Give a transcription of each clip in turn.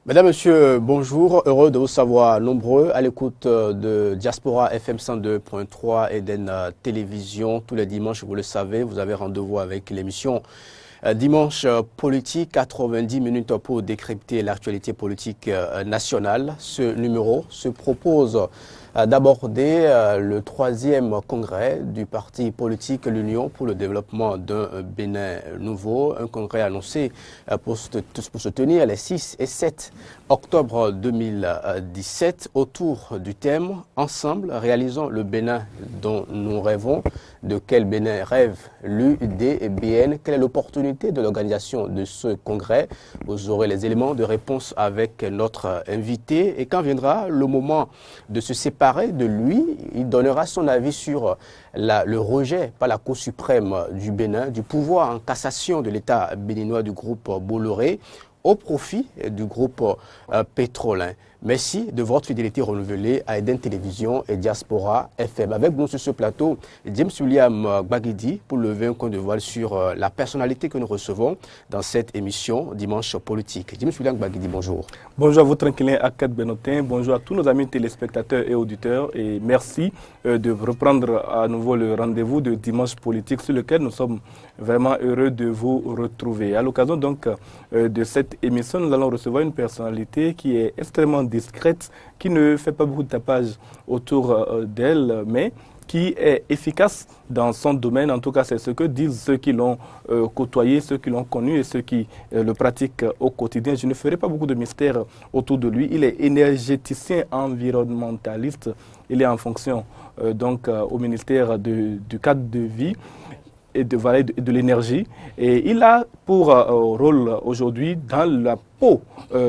Mesdames, Messieurs, bonjour. Heureux de vous savoir nombreux à l'écoute de Diaspora FM 102.3 et d'Eden Télévision. Tous les dimanches, vous le savez, vous avez rendez-vous avec l'émission Dimanche politique, 90 minutes pour décrypter l'actualité politique nationale. Ce numéro se propose d'aborder le 3e congrès du parti politique L'Union pour le développement d'un Bénin nouveau, un congrès annoncé pour se tenir les 6 et 7 octobre 2017 autour du thème « Ensemble, réalisons le Bénin dont nous rêvons ». De quel Bénin rêve l'UDBN? Quelle est l'opportunité de l'organisation de ce congrès? Vous aurez les éléments de réponse avec notre invité. Et quand viendra le moment de se séparer de lui, il donnera son avis sur le rejet par la Cour suprême du Bénin du pouvoir en cassation de l'État béninois du groupe Bolloré au profit du groupe pétrolin. Merci de votre fidélité renouvelée à Eden Télévision et Diaspora FM. Avec nous sur ce plateau, James William Gbagidi pour lever un coin de voile sur la personnalité que nous recevons dans cette émission Dimanche politique. James William Gbagidi, bonjour. Bonjour à vous, tranquillin Akad Benotin. Bonjour à tous nos amis téléspectateurs et auditeurs. Et merci de reprendre à nouveau le rendez-vous de Dimanche politique sur lequel nous sommes vraiment heureux de vous retrouver. À l'occasion donc de cette émission, nous allons recevoir une personnalité qui est extrêmement discrète, qui ne fait pas beaucoup de tapage autour d'elle, mais qui est efficace dans son domaine. En tout cas, c'est ce que disent ceux qui l'ont côtoyé, ceux qui l'ont connu et ceux qui le pratiquent au quotidien. Je ne ferai pas beaucoup de mystère autour de lui. Il est énergéticien environnementaliste. Il est en fonction donc au ministère du cadre de vie et de l'énergie. Et il a pour rôle aujourd'hui dans la peau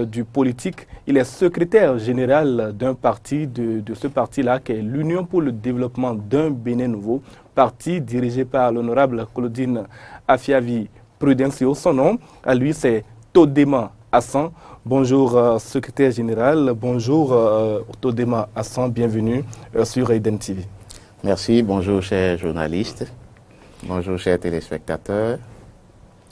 du politique. Il est secrétaire général d'un parti, de ce parti-là, qui est l'Union pour le développement d'un Bénin nouveau, parti dirigé par l'honorable Claudine Afiavi Prudencio. Son nom, à lui, c'est Todema Hassan. Bonjour, secrétaire général. Bonjour, Todema Hassan. Bienvenue sur Eden TV. Merci. Bonjour, chers journalistes. Bonjour, chers téléspectateurs.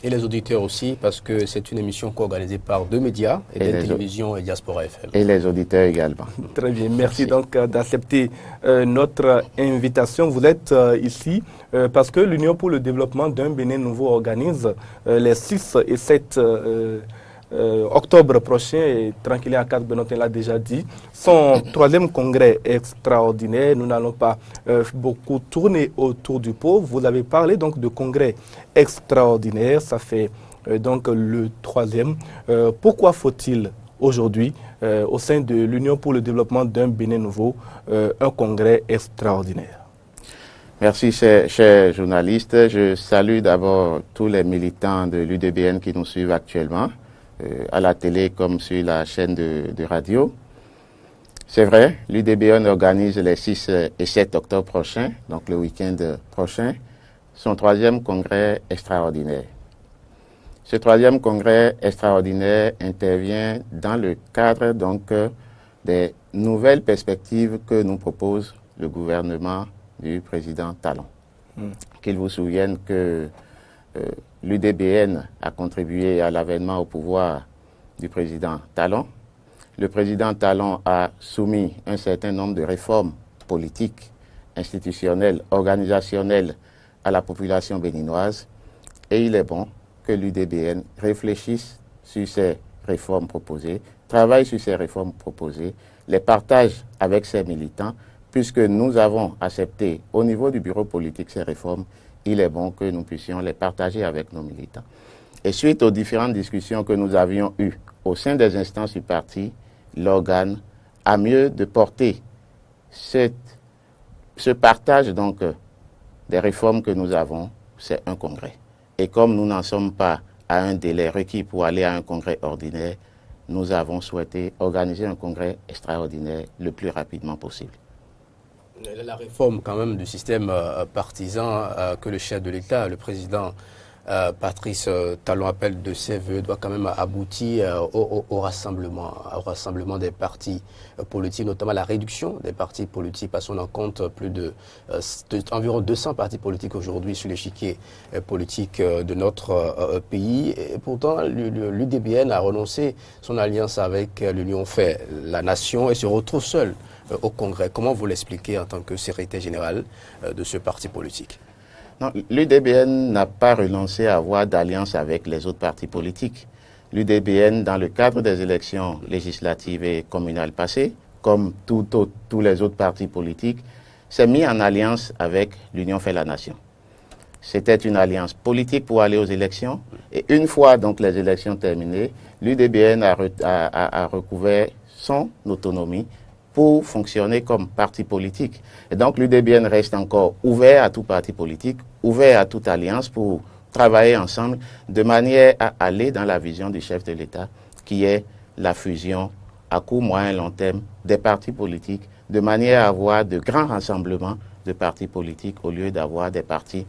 Et les auditeurs aussi, parce que c'est une émission co-organisée par deux médias, Eden Télévision et Diaspora FM. Et les auditeurs également. Très bien, merci donc d'accepter notre invitation. Vous êtes ici parce que l'Union pour le développement d'un Bénin nouveau organise les 6 et 7 octobre prochain, et Tranquillin Akad Benotin l'a déjà dit, son 3e congrès extraordinaire. Nous n'allons pas beaucoup tourner autour du pot. Vous avez parlé donc de congrès extraordinaire, ça fait donc le 3e. Pourquoi faut-il aujourd'hui, au sein de l'Union pour le développement d'un Bénin nouveau, un congrès extraordinaire? Merci, chers journalistes. Je salue d'abord tous les militants de l'UDBN qui nous suivent actuellement, à la télé comme sur la chaîne de radio. C'est vrai, l'UDBN organise les 6 et 7 octobre prochains, donc le week-end prochain, son 3e congrès extraordinaire. Ce 3e congrès extraordinaire intervient dans le cadre donc des nouvelles perspectives que nous propose le gouvernement du président Talon. Qu'il vous souvienne que l'UDBN a contribué à l'avènement au pouvoir du président Talon. Le président Talon a soumis un certain nombre de réformes politiques, institutionnelles, organisationnelles à la population béninoise. Et il est bon que l'UDBN réfléchisse sur ces réformes proposées, travaille sur ces réformes proposées, les partage avec ses militants, puisque nous avons accepté au niveau du bureau politique ces réformes. Il est bon que nous puissions les partager avec nos militants. Et suite aux différentes discussions que nous avions eues au sein des instances du parti, l'organe a mieux de porter ce partage donc des réformes que nous avons, c'est un congrès. Et comme nous n'en sommes pas à un délai requis pour aller à un congrès ordinaire, nous avons souhaité organiser un congrès extraordinaire le plus rapidement possible. La réforme quand même du système partisan que le chef de l'État, le président Patrice Talon appelle de ses voeux, doit quand même aboutir au rassemblement des partis politiques, notamment la réduction des partis politiques, parce qu'on en compte plus environ 200 partis politiques aujourd'hui sur l'échiquier politique de notre pays. Et pourtant, l'UDBN a renoncé son alliance avec l'Union fait la nation et se retrouve seul au Congrès. Comment vous l'expliquez en tant que secrétaire général de ce parti politique? Non, l'UDBN n'a pas renoncé à avoir d'alliance avec les autres partis politiques. L'UDBN, dans le cadre des élections législatives et communales passées, comme tous les autres partis politiques, s'est mis en alliance avec l'Union fait la nation. C'était une alliance politique pour aller aux élections. Et une fois donc les élections terminées, l'UDBN a recouvert son autonomie pour fonctionner comme parti politique. Et donc l'UDBN reste encore ouvert à tout parti politique, ouvert à toute alliance pour travailler ensemble de manière à aller dans la vision du chef de l'État, qui est la fusion à court, moyen, long terme des partis politiques, de manière à avoir de grands rassemblements de partis politiques au lieu d'avoir des partis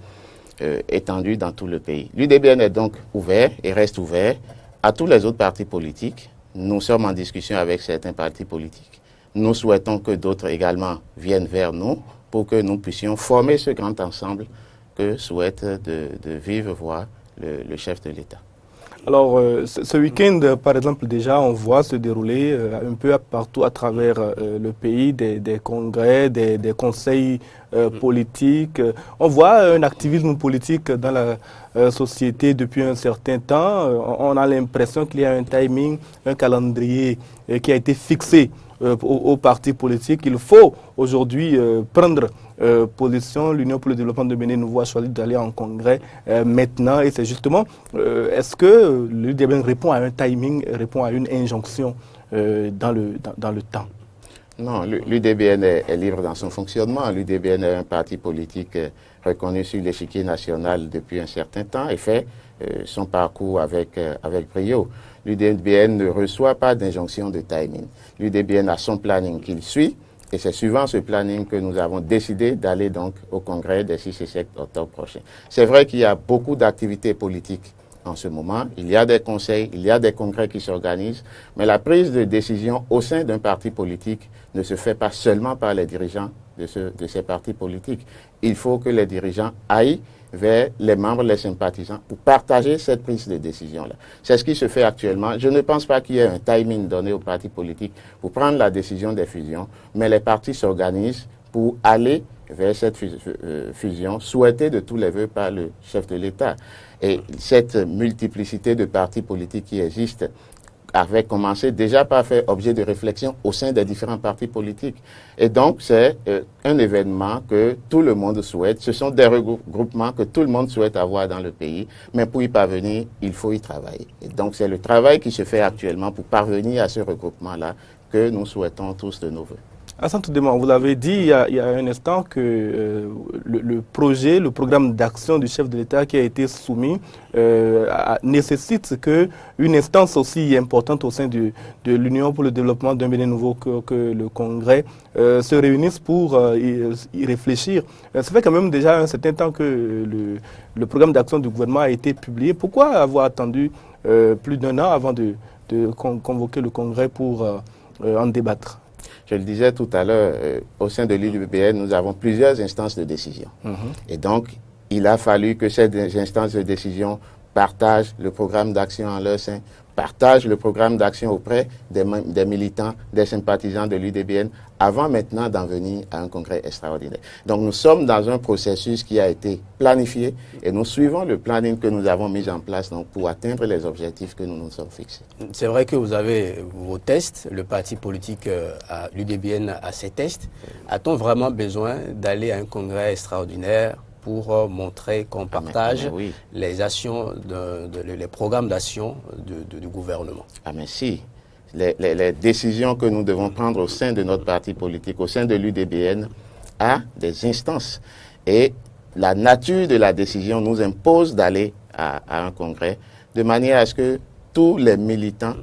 étendus dans tout le pays. L'UDBN est donc ouvert et reste ouvert à tous les autres partis politiques. Nous sommes en discussion avec certains partis politiques. Nous souhaitons que d'autres également viennent vers nous pour que nous puissions former ce grand ensemble que souhaite de vive voix le chef de l'État. Alors, ce week-end, par exemple, déjà, on voit se dérouler un peu partout à travers le pays des congrès, des conseils politiques. On voit un activisme politique dans la société depuis un certain temps. On a l'impression qu'il y a un timing, un calendrier qui a été fixé aux partis politiques. Il faut aujourd'hui prendre position. L'Union pour le développement de Bénin nous voit choisir d'aller en congrès maintenant. Et c'est justement, est-ce que l'UDBN répond à un timing, répond à une injonction dans le temps? Non, l'UDBN est libre dans son fonctionnement. L'UDBN est un parti politique reconnu sur l'échiquier national depuis un certain temps et fait son parcours avec brio. L'UDBN ne reçoit pas d'injonction de timing. L'UDBN a son planning qu'il suit et c'est suivant ce planning que nous avons décidé d'aller donc au congrès des 6 et 7 octobre prochain. C'est vrai qu'il y a beaucoup d'activités politiques en ce moment. Il y a des conseils, il y a des congrès qui s'organisent, mais la prise de décision au sein d'un parti politique ne se fait pas seulement par les dirigeants de ces partis politiques. Il faut que les dirigeants aillent vers les membres, les sympathisants, pour partager cette prise de décision-là. C'est ce qui se fait actuellement. Je ne pense pas qu'il y ait un timing donné aux partis politiques pour prendre la décision des fusions, mais les partis s'organisent pour aller vers cette fusion souhaitée de tous les vœux par le chef de l'État. Et cette multiplicité de partis politiques qui existent avait commencé déjà par faire objet de réflexion au sein des différents partis politiques. Et donc, c'est un événement que tout le monde souhaite. Ce sont des regroupements que tout le monde souhaite avoir dans le pays. Mais pour y parvenir, il faut y travailler. Et donc, c'est le travail qui se fait actuellement pour parvenir à ce regroupement-là que nous souhaitons tous de nos vœux. Hassan Toudéman, vous avez dit il y a un instant que le projet, le programme d'action du chef de l'État qui a été soumis nécessite qu'une instance aussi importante au sein de l'Union pour le développement d'un Bénin nouveau que le Congrès se réunisse pour y réfléchir. Ça fait quand même déjà un certain temps que le programme d'action du gouvernement a été publié. Pourquoi avoir attendu plus d'1 an avant de convoquer le Congrès pour en débattre? Je le disais tout à l'heure, au sein de l'UDBN, nous avons plusieurs instances de décision. Et donc, il a fallu que ces instances de décision partagent le programme d'action en leur sein, partagent le programme d'action auprès des militants, des sympathisants de l'UDBN, avant maintenant d'en venir à un congrès extraordinaire. Donc nous sommes dans un processus qui a été planifié et nous suivons le planning que nous avons mis en place donc, pour atteindre les objectifs que nous nous sommes fixés. C'est vrai que vous avez vos tests, le parti politique l'UDBN a ses tests. A-t-on vraiment besoin d'aller à un congrès extraordinaire pour montrer qu'on partage oui. les actions, les programmes d'action du gouvernement? Ah mais si, les décisions que nous devons prendre au sein de notre parti politique, au sein de l'UDBN, a des instances. Et la nature de la décision nous impose d'aller à un congrès, de manière à ce que tous les militants,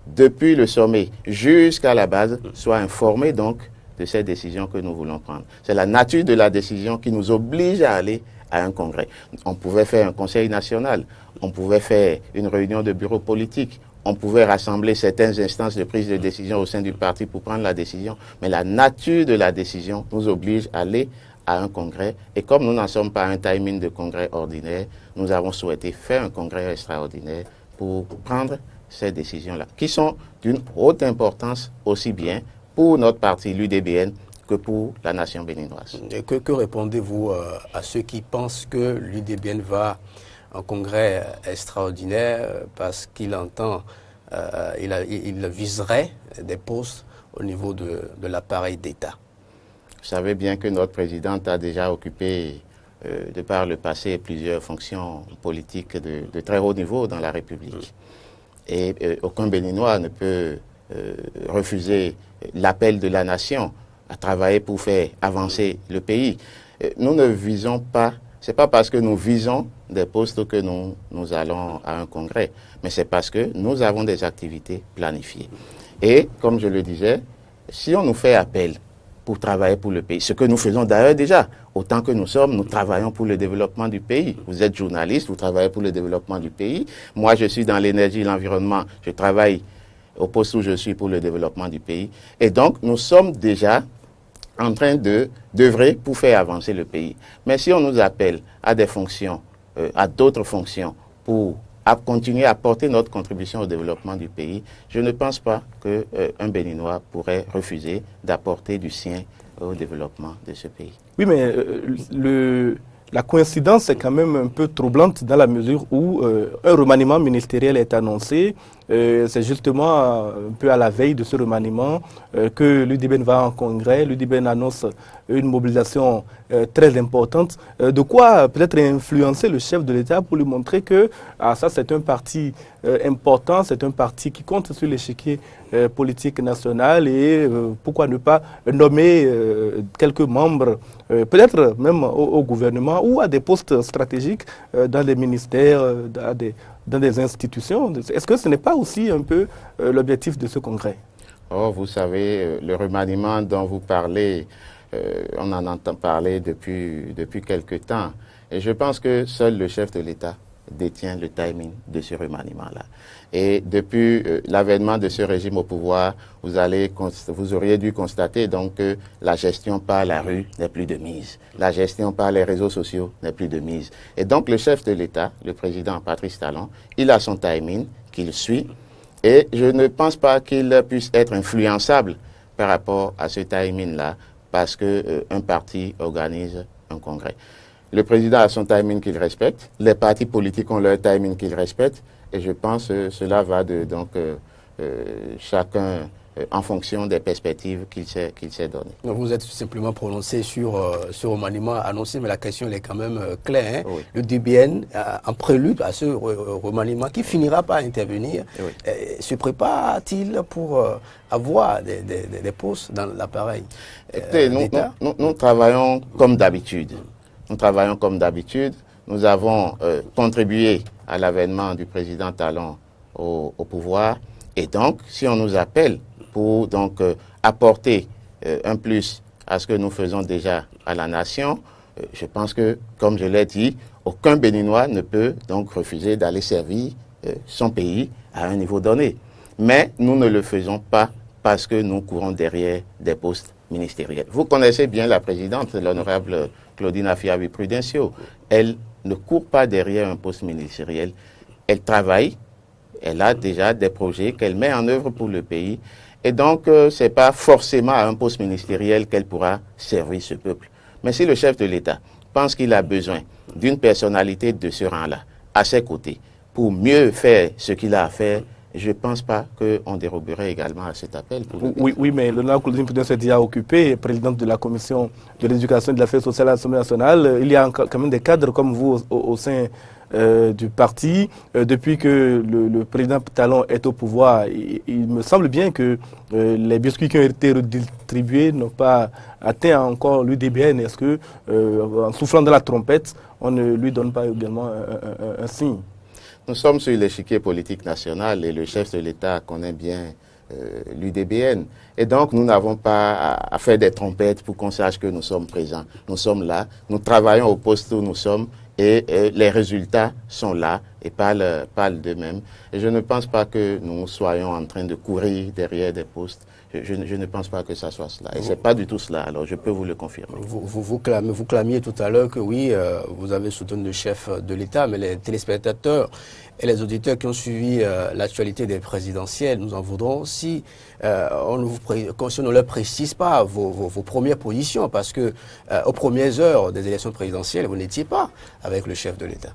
depuis le sommet jusqu'à la base, soient informés donc de ces décisions que nous voulons prendre. C'est la nature de la décision qui nous oblige à aller à un congrès. On pouvait faire un conseil national, on pouvait faire une réunion de bureau politique, on pouvait rassembler certaines instances de prise de décision au sein du parti pour prendre la décision, mais la nature de la décision nous oblige à aller à un congrès. Et comme nous n'en sommes pas à un timing de congrès ordinaire, nous avons souhaité faire un congrès extraordinaire pour prendre ces décisions-là, qui sont d'une haute importance aussi bien pour notre parti, l'UDBN, que pour la nation béninoise. Et que répondez-vous à ceux qui pensent que l'UDBN va en congrès extraordinaire parce qu'il entend, il viserait des postes au niveau de l'appareil d'État? Vous savez bien que notre présidente a déjà occupé, de par le passé, plusieurs fonctions politiques de très haut niveau dans la République. Et aucun Béninois ne peut refuser l'appel de la nation à travailler pour faire avancer le pays. Nous ne visons pas, c'est pas parce que nous visons des postes que nous allons à un congrès, mais c'est parce que nous avons des activités planifiées. Et comme je le disais, si on nous fait appel pour travailler pour le pays, ce que nous faisons d'ailleurs déjà, autant que nous sommes, nous travaillons pour le développement du pays. Vous êtes journaliste, vous travaillez pour le développement du pays. Moi, je suis dans l'énergie et l'environnement, je travaille au poste où je suis pour le développement du pays. Et donc, nous sommes déjà en train d'œuvrer pour faire avancer le pays. Mais si on nous appelle à des fonctions, à d'autres fonctions, pour continuer à porter notre contribution au développement du pays, je ne pense pas qu'un Béninois pourrait refuser d'apporter du sien au développement de ce pays. Oui, mais la coïncidence est quand même un peu troublante dans la mesure où un remaniement ministériel est annoncé. C'est justement un peu à la veille de ce remaniement que l'UDBN va en congrès. L'UDBN annonce une mobilisation très importante. De quoi peut-être influencer le chef de l'État pour lui montrer que ça c'est un parti important, c'est un parti qui compte sur l'échiquier politique national et pourquoi ne pas nommer quelques membres, peut-être même au gouvernement ou à des postes stratégiques dans les ministères, dans des institutions. Est-ce que ce n'est pas aussi un peu l'objectif de ce congrès? Oh, vous savez, le remaniement dont vous parlez, on en entend parler depuis quelque temps. Et je pense que seul le chef de l'État détient le timing de ce remaniement-là. Et depuis l'avènement de ce régime au pouvoir, vous auriez dû constater donc que la gestion par la rue n'est plus de mise. La gestion par les réseaux sociaux n'est plus de mise. Et donc le chef de l'État, le président Patrice Talon, il a son timing qu'il suit. Et je ne pense pas qu'il puisse être influençable par rapport à ce timing-là parce qu'un parti organise un congrès. Le président a son timing qu'il respecte, les partis politiques ont leur timing qu'ils respectent, et je pense que cela va de chacun en fonction des perspectives qu'il s'est données. Vous êtes simplement prononcé sur ce remaniement annoncé, mais la question elle est quand même claire. Hein. Oui. Le DBN, en prélude à ce remaniement qui finira par intervenir, oui, se prépare-t-il pour avoir des postes dans l'appareil d'État? Nous travaillons comme d'habitude. Nous travaillons comme d'habitude. Nous avons contribué à l'avènement du président Talon au pouvoir. Et donc, si on nous appelle pour donc apporter un plus à ce que nous faisons déjà à la nation, je pense que, comme je l'ai dit, aucun Béninois ne peut donc refuser d'aller servir son pays à un niveau donné. Mais nous ne le faisons pas parce que nous courons derrière des postes ministériels. Vous connaissez bien la présidente, l'honorable Claudine Afia-Prudencio. Elle ne court pas derrière un poste ministériel. Elle travaille, elle a déjà des projets qu'elle met en œuvre pour le pays. Et donc, ce n'est pas forcément à un poste ministériel qu'elle pourra servir ce peuple. Mais si le chef de l'État pense qu'il a besoin d'une personnalité de ce rang-là, à ses côtés, pour mieux faire ce qu'il a à faire, je ne pense pas qu'on déroberait également à cet appel. Oui, mais l'honorable Claudine Prudencio est déjà occupée, présidente de la commission de l'éducation et de l'affaires sociales à l'Assemblée nationale. Il y a quand même des cadres comme vous au sein du parti. Depuis que le président Talon est au pouvoir, il me semble bien que les biscuits qui ont été redistribués n'ont pas atteint encore l'UDBN. Est-ce que, en soufflant de la trompette, on ne lui donne pas également un signe? Nous sommes sur l'échiquier politique national et le chef de l'État connaît bien l'UDBN. Et donc, nous n'avons pas à faire des trompettes pour qu'on sache que nous sommes présents. Nous sommes là, nous travaillons au poste où nous sommes et les résultats sont là et parlent d'eux-mêmes. Et je ne pense pas que nous soyons en train de courir derrière des postes. Je ne pense pas que ça soit cela. Et ce n'est pas du tout cela, alors je peux vous le confirmer. Vous clamiez tout à l'heure que oui, vous avez soutenu le chef de l'État, mais les téléspectateurs et les auditeurs qui ont suivi l'actualité des présidentielles, nous en voudrons si on ne leur précise pas vos premières positions, parce que aux premières heures des élections présidentielles, vous n'étiez pas avec le chef de l'État.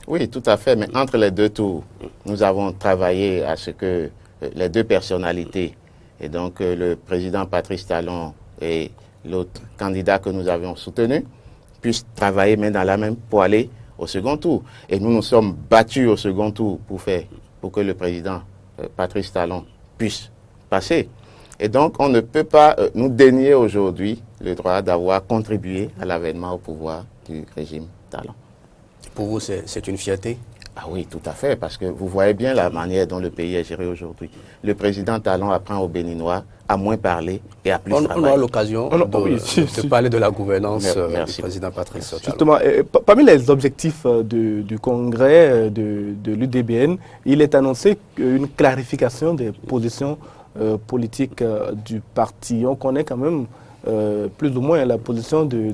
Oui, tout à fait, mais entre les deux tours, nous avons travaillé à ce que les deux personnalités, et donc le président Patrice Talon et l'autre candidat que nous avions soutenu, puissent travailler main dans la main pour aller au second tour. Et nous nous sommes battus au second tour pour que le président Patrice Talon puisse passer. Et donc, on ne peut pas nous dénier aujourd'hui le droit d'avoir contribué à l'avènement au pouvoir du régime Talon. Pour vous, c'est une fierté? Ah oui, tout à fait, parce que vous voyez bien la manière dont le pays est géré aujourd'hui. Le président Talon apprend aux Béninois à moins parler et à plus travailler. On aura l'occasion de parler de la gouvernance du président Patrice Talon. Justement, parmi les objectifs du congrès de l'UDBN, il est annoncé une clarification des positions politiques du parti. On connaît quand même plus ou moins la position de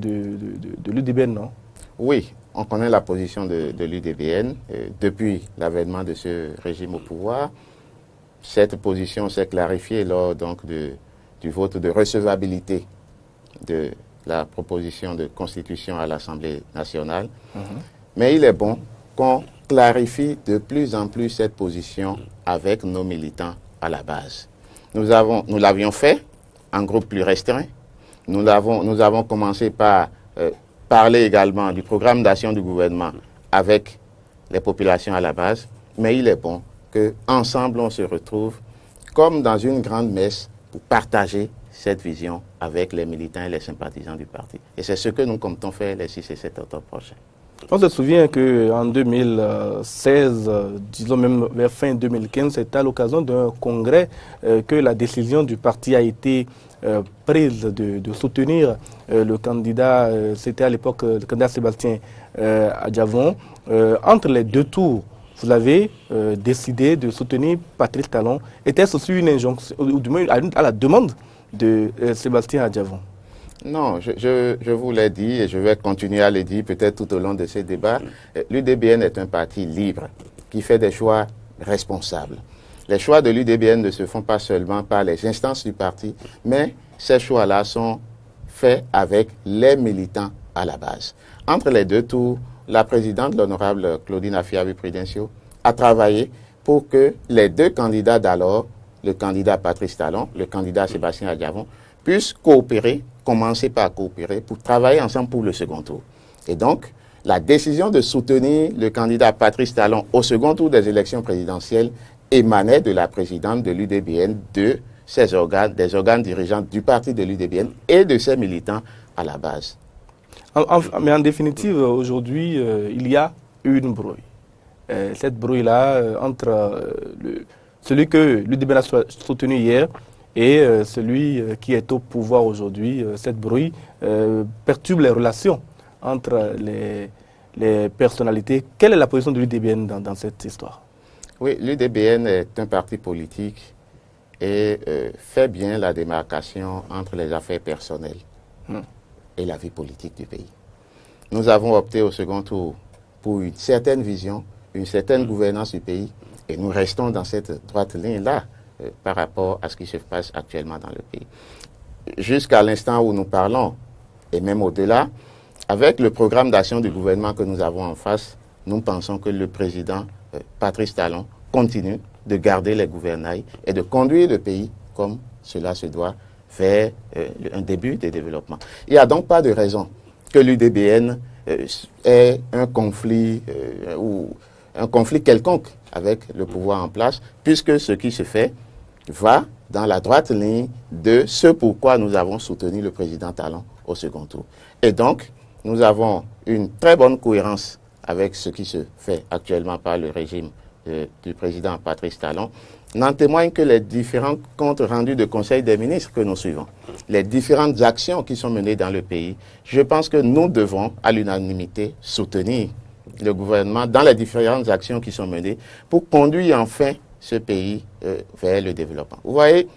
l'UDBN, non? Oui. On connaît la position de l'UDBN depuis l'avènement de ce régime au pouvoir. Cette position s'est clarifiée lors donc du vote de recevabilité de la proposition de constitution à l'Assemblée nationale. Mais il est bon qu'on clarifie de plus en plus cette position avec nos militants à la base. Nous l'avions fait en groupe plus restreint. Nous avons commencé par parler également du programme d'action du gouvernement avec les populations à la base, mais il est bon qu'ensemble on se retrouve comme dans une grande messe pour partager cette vision avec les militants et les sympathisants du parti. Et c'est ce que nous comptons faire les 6 et 7 octobre prochains. On se souvient qu'en 2016, disons même vers fin 2015, c'était à l'occasion d'un congrès que la décision du parti a été prise de soutenir le candidat, c'était à l'époque le candidat Sébastien Adjavon. Entre les deux tours, vous avez décidé de soutenir Patrice Talon. Était-ce aussi une injonction, ou du moins à la demande de Sébastien Adjavon? Non, je vous l'ai dit et je vais continuer à le dire peut-être tout au long de ces débats. L'UDBN est un parti libre qui fait des choix responsables. Les choix de l'UDBN ne se font pas seulement par les instances du parti, mais ces choix-là sont faits avec les militants à la base. Entre les deux tours, la présidente, l'honorable Claudine Afiavi-Prudencio, a travaillé pour que les deux candidats d'alors, le candidat Patrice Talon, le candidat Sébastien Adjavon, puissent coopérer, commencer par coopérer pour travailler ensemble pour le second tour. Et donc, la décision de soutenir le candidat Patrice Talon au second tour des élections présidentielles émanait de la présidente de l'UDBN, de ses organes, des organes dirigeants du parti de l'UDBN et de ses militants à la base. Mais en définitive, aujourd'hui, il y a une brouille. Cette brouille-là, entre celui que l'UDBN a soutenu hier et celui qui est au pouvoir aujourd'hui, cette brouille perturbe les relations entre les personnalités. Quelle est la position de l'UDBN dans cette histoire? Oui, l'UDBN est un parti politique et fait bien la démarcation entre les affaires personnelles et la vie politique du pays. Nous avons opté au second tour pour une certaine vision, une certaine gouvernance du pays et nous restons dans cette droite ligne-là par rapport à ce qui se passe actuellement dans le pays. Jusqu'à l'instant où nous parlons, et même au-delà, avec le programme d'action du gouvernement que nous avons en face, nous pensons que le président Patrice Talon continue de garder les gouvernails et de conduire le pays comme cela se doit vers un début de développement. Il n'y a donc pas de raison que l'UDBN ait un conflit ou un conflit quelconque avec le pouvoir en place, puisque ce qui se fait va dans la droite ligne de ce pourquoi nous avons soutenu le président Talon au second tour. Et donc, nous avons une très bonne cohérence avec ce qui se fait actuellement par le régime du président Patrice Talon n'en témoignent que les différents comptes rendus de Conseil des ministres que nous suivons, les différentes actions qui sont menées dans le pays. Je pense que nous devons, à l'unanimité, soutenir le gouvernement dans les différentes actions qui sont menées pour conduire enfin ce pays vers le développement. Vous voyez,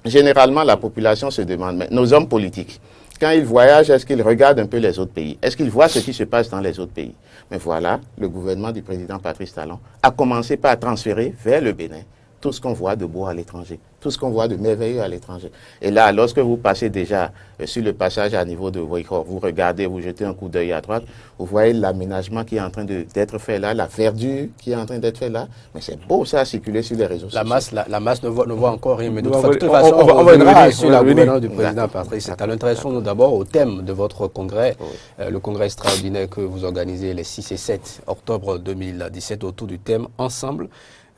généralement, la population se demande, mais nos hommes politiques, quand ils voyagent, est-ce qu'ils regardent un peu les autres pays? Est-ce qu'ils voient ce qui se passe dans les autres pays? Mais voilà, le gouvernement du président Patrice Talon a commencé par transférer vers le Bénin tout ce qu'on voit de beau à l'étranger, tout ce qu'on voit de merveilleux à l'étranger. Et là, lorsque vous passez déjà sur le passage à niveau de Voïkor, vous regardez, vous jetez un coup d'œil à droite, vous voyez l'aménagement qui est en train d'être fait là, la verdure qui est en train d'être fait là. Mais c'est beau ça à circuler sur les réseaux sociaux. La masse ne voit encore rien, mais de toute façon, on reviendra sur la gouvernance du président Patrice Talon. Intéressons-nous d'abord au thème de votre congrès, le congrès extraordinaire que vous organisez les 6 et 7 octobre 2017 autour du thème « Ensemble ».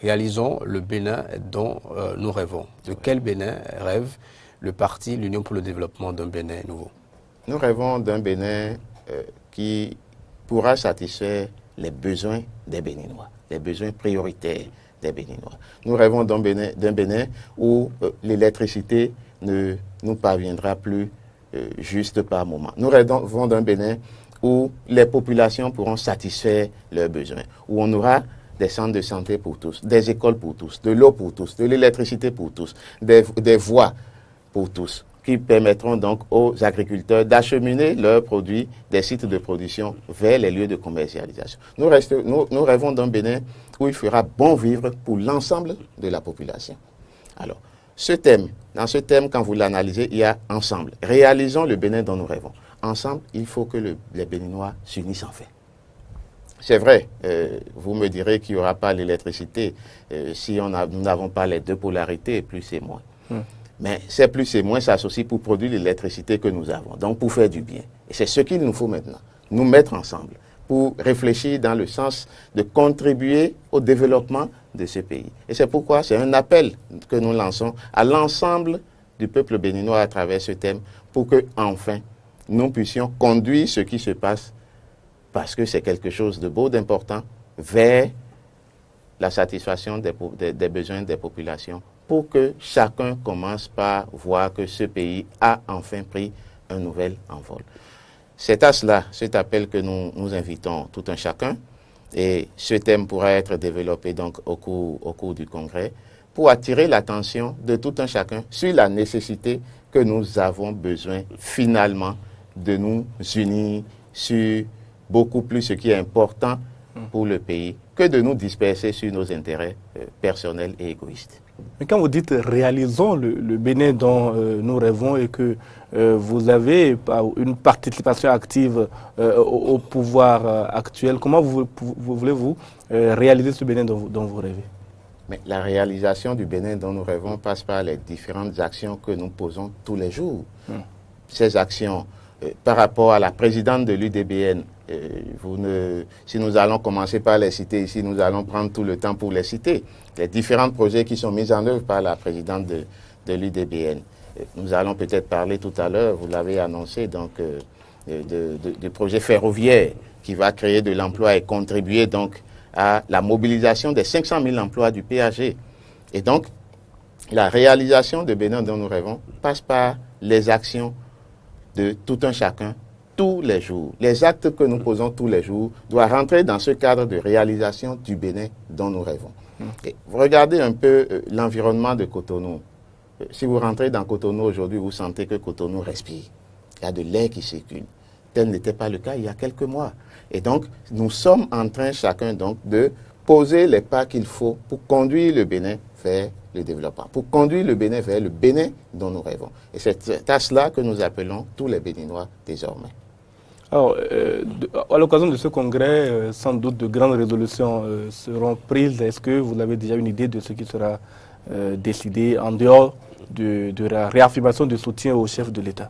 Réalisons le Bénin dont nous rêvons. De quel Bénin rêve le parti l'Union pour le développement d'un Bénin nouveau? Nous rêvons d'un Bénin qui pourra satisfaire les besoins des Béninois, les besoins prioritaires des Béninois. Nous rêvons d'un Bénin où l'électricité ne nous parviendra plus juste par moment. Nous rêvons d'un Bénin où les populations pourront satisfaire leurs besoins, où on aura des centres de santé pour tous, des écoles pour tous, de l'eau pour tous, de l'électricité pour tous, des voies pour tous, qui permettront donc aux agriculteurs d'acheminer leurs produits des sites de production vers les lieux de commercialisation. Nous rêvons d'un Bénin où il fera bon vivre pour l'ensemble de la population. Alors, dans ce thème, quand vous l'analysez, il y a ensemble. Réalisons le Bénin dont nous rêvons. Ensemble, il faut que les Béninois s'unissent enfin. C'est vrai, vous me direz qu'il n'y aura pas l'électricité si nous n'avons pas les deux polarités, plus et moins. Mais ces plus et moins s'associent pour produire l'électricité que nous avons, donc pour faire du bien. Et c'est ce qu'il nous faut maintenant, nous mettre ensemble pour réfléchir dans le sens de contribuer au développement de ce pays. Et c'est pourquoi c'est un appel que nous lançons à l'ensemble du peuple béninois à travers ce thème pour que, enfin, nous puissions conduire ce qui se passe parce que c'est quelque chose de beau, d'important, vers la satisfaction des besoins des populations, pour que chacun commence par voir que ce pays a enfin pris un nouvel envol. C'est à cela, cet appel que nous invitons tout un chacun, et ce thème pourra être développé donc au cours du congrès, pour attirer l'attention de tout un chacun sur la nécessité que nous avons besoin finalement de nous unir sur beaucoup plus ce qui est important pour le pays que de nous disperser sur nos intérêts personnels et égoïstes. Mais quand vous dites réalisons le Bénin dont nous rêvons et que vous avez une participation active au pouvoir actuel, comment voulez-vous réaliser ce Bénin dont vous rêvez? Mais la réalisation du Bénin dont nous rêvons passe par les différentes actions que nous posons tous les jours. Ces actions, par rapport à la présidente de l'UDBN, si nous allons commencer par les citer ici, nous allons prendre tout le temps pour les citer. Les différents projets qui sont mis en œuvre par la présidente de l'UDBN. Nous allons peut-être parler tout à l'heure, vous l'avez annoncé, donc du projet ferroviaire qui va créer de l'emploi et contribuer donc à la mobilisation des 500 000 emplois du PAG. Et donc, la réalisation de Bénin dont nous rêvons passe par les actions de tout un chacun, tous les jours. Les actes que nous posons tous les jours doivent rentrer dans ce cadre de réalisation du Bénin dont nous rêvons. Et vous regardez un peu l'environnement de Cotonou. Si vous rentrez dans Cotonou aujourd'hui, vous sentez que Cotonou respire. Il y a de l'air qui circule. Tel n'était pas le cas il y a quelques mois. Et donc, nous sommes en train chacun donc de poser les pas qu'il faut pour conduire le Bénin vers le développement, pour conduire le Bénin vers le Bénin dont nous rêvons. Et c'est à cela que nous appelons tous les Béninois désormais. Alors, à l'occasion de ce congrès, sans doute de grandes résolutions seront prises. Est-ce que vous avez déjà une idée de ce qui sera décidé en dehors de la réaffirmation du soutien au chef de l'État?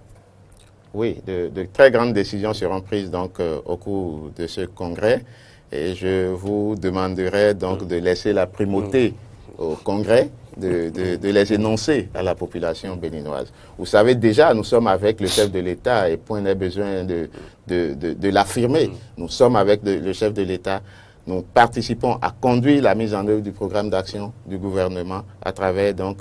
Oui, de très grandes décisions seront prises donc au cours de ce congrès. Et je vous demanderai donc de laisser la primauté au congrès, de les énoncer à la population béninoise. Vous savez déjà, nous sommes avec le chef de l'État et point n'est besoin de l'affirmer. Nous sommes avec le chef de l'État nous participons à conduire la mise en œuvre du programme d'action du gouvernement à travers donc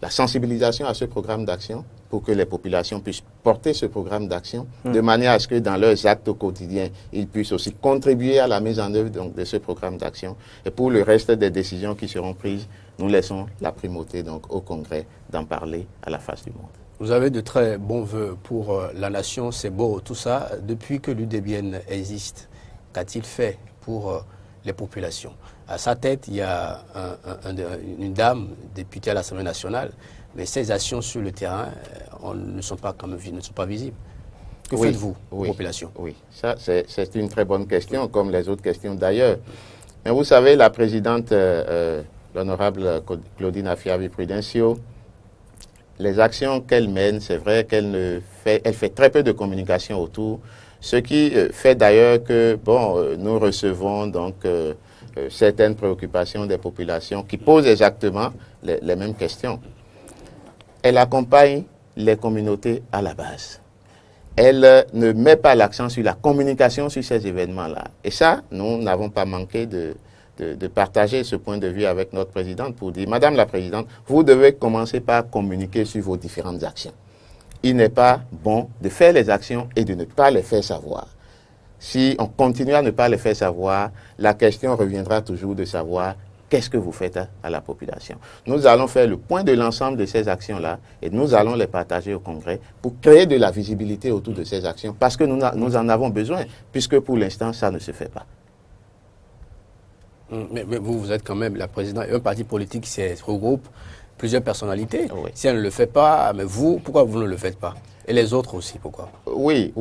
la sensibilisation à ce programme d'action pour que les populations puissent porter ce programme d'action de manière à ce que dans leurs actes au quotidien, ils puissent aussi contribuer à la mise en œuvre donc, de ce programme d'action. Et pour le reste des décisions qui seront prises, nous laissons la primauté donc, au Congrès d'en parler à la face du monde. Vous avez de très bons voeux pour la nation, c'est beau, tout ça. Depuis que l'UDBN existe, qu'a-t-il fait pour les populations? À sa tête, il y a une dame députée à l'Assemblée nationale, mais ses actions sur le terrain ne sont pas visibles. Que faites-vous aux populations? Oui, ça c'est une très bonne question, comme les autres questions d'ailleurs. Mais vous savez, la présidente, l'honorable Claudine Afiavi-Prudencio, les actions qu'elle mène, c'est vrai qu'elle fait très peu de communication autour, ce qui fait d'ailleurs que nous recevons donc certaines préoccupations des populations qui posent exactement les mêmes questions. Elle accompagne les communautés à la base. Elle ne met pas l'accent sur la communication sur ces événements-là. Et ça, nous n'avons pas manqué de partager ce point de vue avec notre présidente pour dire, Madame la Présidente, vous devez commencer par communiquer sur vos différentes actions. Il n'est pas bon de faire les actions et de ne pas les faire savoir. Si on continue à ne pas les faire savoir, la question reviendra toujours de savoir qu'est-ce que vous faites à la population. Nous allons faire le point de l'ensemble de ces actions-là et nous allons les partager au Congrès pour créer de la visibilité autour de ces actions parce que nous en avons besoin, puisque pour l'instant, ça ne se fait pas. Mais vous êtes quand même la présidente. Un parti politique qui regroupe plusieurs personnalités. Oui. Si elle ne le fait pas, mais vous, pourquoi vous ne le faites pas? Et les autres aussi, pourquoi? Oui.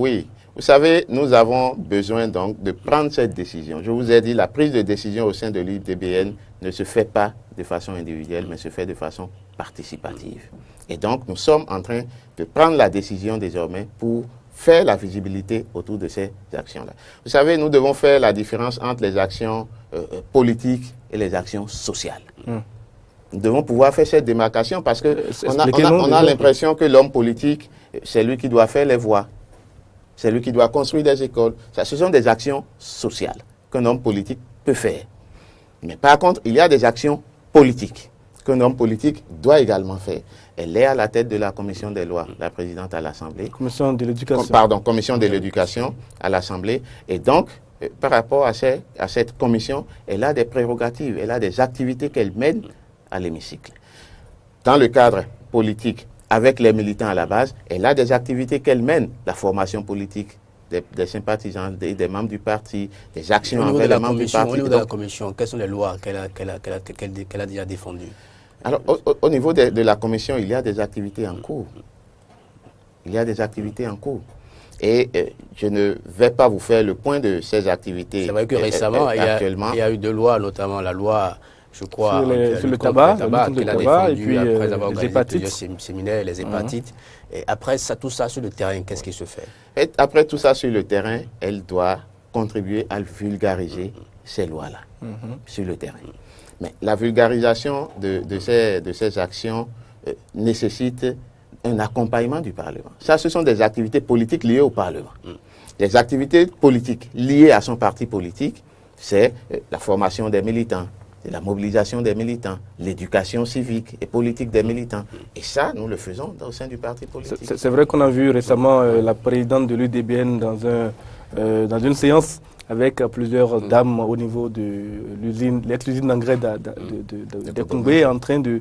Vous savez, nous avons besoin donc de prendre cette décision. Je vous ai dit, la prise de décision au sein de l'UDBN ne se fait pas de façon individuelle, mais se fait de façon participative. Et donc, nous sommes en train de prendre la décision désormais pour faire la visibilité autour de ces actions-là. Vous savez, nous devons faire la différence entre les actions politiques et les actions sociales. Nous devons pouvoir faire cette démarcation parce qu'on a l'impression que l'homme politique, c'est lui qui doit faire les voies. C'est lui qui doit construire des écoles. Ça, ce sont des actions sociales qu'un homme politique peut faire. Mais par contre, il y a des actions politiques qu'un homme politique doit également faire. Elle est à la tête de la commission des lois, la présidente à l'Assemblée. Commission de l'éducation. Pardon, commission de l'éducation à l'Assemblée. Et donc, par rapport à cette commission, elle a des prérogatives, elle a des activités qu'elle mène à l'hémicycle. Dans le cadre politique, avec les militants à la base, elle a des activités qu'elle mène, la formation politique des sympathisants, des membres du parti, des actions envers les membres du parti. Au niveau de la commission, quelles sont les lois qu'elle a déjà défendues? Alors, au niveau de la commission, il y a des activités en cours. Il y a des activités en cours. Et je ne vais pas vous faire le point de ces activités. C'est vrai que récemment, il y a eu deux lois, notamment la loi, je crois, sur le tabac qu'elle a défendue après avoir organisé plusieurs séminaires, les hépatites. Et après tout ça sur le terrain, qu'est-ce qui se fait? Et après tout ça sur le terrain, elle doit contribuer à vulgariser ces lois-là sur le terrain. Mais la vulgarisation de ces actions nécessite un accompagnement du Parlement. Ça, ce sont des activités politiques liées au Parlement. Les activités politiques liées à son parti politique, c'est la formation des militants, la mobilisation des militants, l'éducation civique et politique des militants. Et ça, nous le faisons au sein du parti politique. C'est vrai qu'on a vu récemment la présidente de l'UDBN dans une séance avec plusieurs dames au niveau de l'usine, l'ex-usine d'engrais de Koumbé, en train de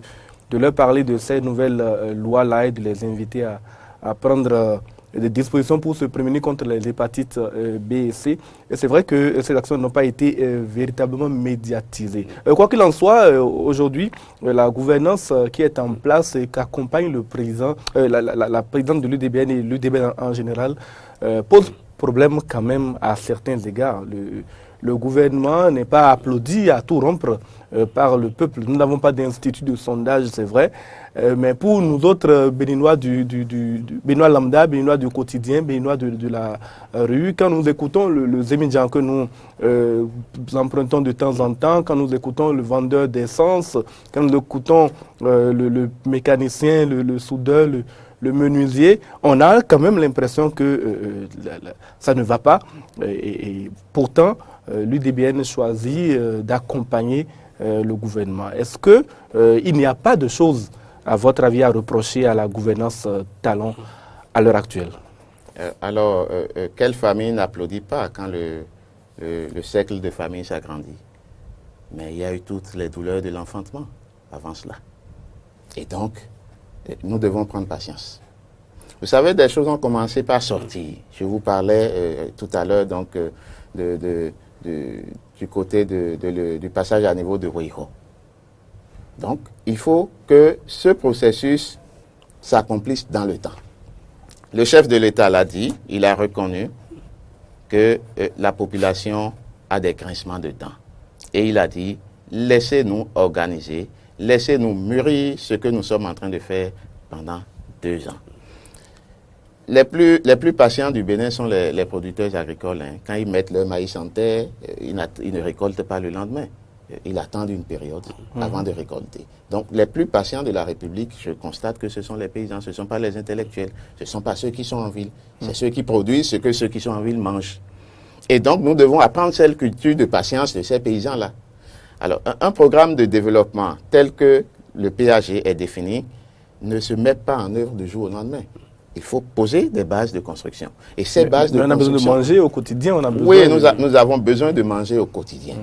leur parler de ces nouvelles lois-là et de les inviter à prendre des dispositions pour se prémunir contre les hépatites B et C. Et c'est vrai que ces actions n'ont pas été véritablement médiatisées. Quoi qu'il en soit, aujourd'hui, la gouvernance qui est en place et qu'accompagne le président, la présidente de l'UDBN et l'UDBN en général, pose problème quand même à certains égards. Le gouvernement n'est pas applaudi à tout rompre par le peuple. Nous n'avons pas d'institut de sondage, c'est vrai, mais pour nous autres Béninois Béninois lambda, Béninois du quotidien, Béninois de la rue, quand nous écoutons le Zémidjan que nous empruntons de temps en temps, quand nous écoutons le vendeur d'essence, quand nous écoutons le mécanicien, le soudeur, le menuisier, on a quand même l'impression que ça ne va pas. Et pourtant, l'UDBN choisit d'accompagner le gouvernement. Est-ce qu'il n'y a pas de choses, à votre avis, à reprocher à la gouvernance Talon à l'heure actuelle? Alors, quelle famille n'applaudit pas quand le cercle de famille s'agrandit? Mais il y a eu toutes les douleurs de l'enfantement avant cela. Et donc, nous devons prendre patience. Vous savez, des choses ont commencé par sortir. Je vous parlais tout à l'heure donc du côté du passage à niveau de Ruiho. Donc, il faut que ce processus s'accomplisse dans le temps. Le chef de l'État l'a dit, il a reconnu que la population a des grincements de dents. Et il a dit, laissez-nous organiser, laissez-nous mûrir ce que nous sommes en train de faire pendant 2 ans. Les plus patients du Bénin sont les producteurs agricoles. Hein. Quand ils mettent leur maïs en terre, ils ne récoltent pas le lendemain. Ils attendent une période avant de récolter. Donc, les plus patients de la République, je constate que ce sont les paysans, ce ne sont pas les intellectuels, ce ne sont pas ceux qui sont en ville, c'est ceux qui produisent ce que ceux qui sont en ville mangent. Et donc, nous devons apprendre cette culture de patience de ces paysans-là. Alors, un programme de développement tel que le PAG est défini ne se met pas en œuvre du jour au lendemain. Il faut poser des bases de construction. Et ces bases de construction... On a besoin de manger au quotidien, on a besoin... Oui, nous avons besoin de manger au quotidien.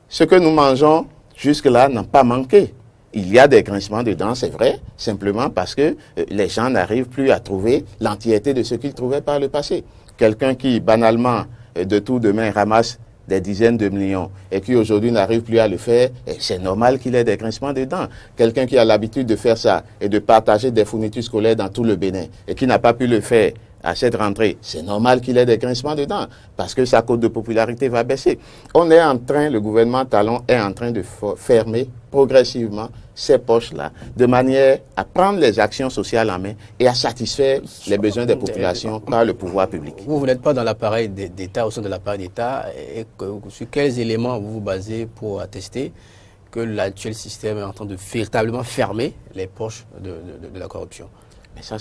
Ce que nous mangeons jusque-là n'a pas manqué. Il y a des grincements de dents, c'est vrai, simplement parce que les gens n'arrivent plus à trouver l'entièreté de ce qu'ils trouvaient par le passé. Quelqu'un qui, banalement, de tout demain, ramasse des dizaines de millions et qui aujourd'hui n'arrive plus à le faire, c'est normal qu'il ait des grincements de dents. Quelqu'un qui a l'habitude de faire ça et de partager des fournitures scolaires dans tout le Bénin et qui n'a pas pu le faire à cette rentrée, c'est normal qu'il ait des grincements de dents parce que sa cote de popularité va baisser. Le gouvernement Talon est en train de fermer progressivement ces poches-là de manière à prendre les actions sociales en main et à satisfaire les besoins des populations par le pouvoir public. Vous n'êtes pas dans l'appareil d'État, au sein de l'appareil d'État, et sur quels éléments vous vous basez pour attester que l'actuel système est en train de véritablement fermer les poches de la corruption? Mais ça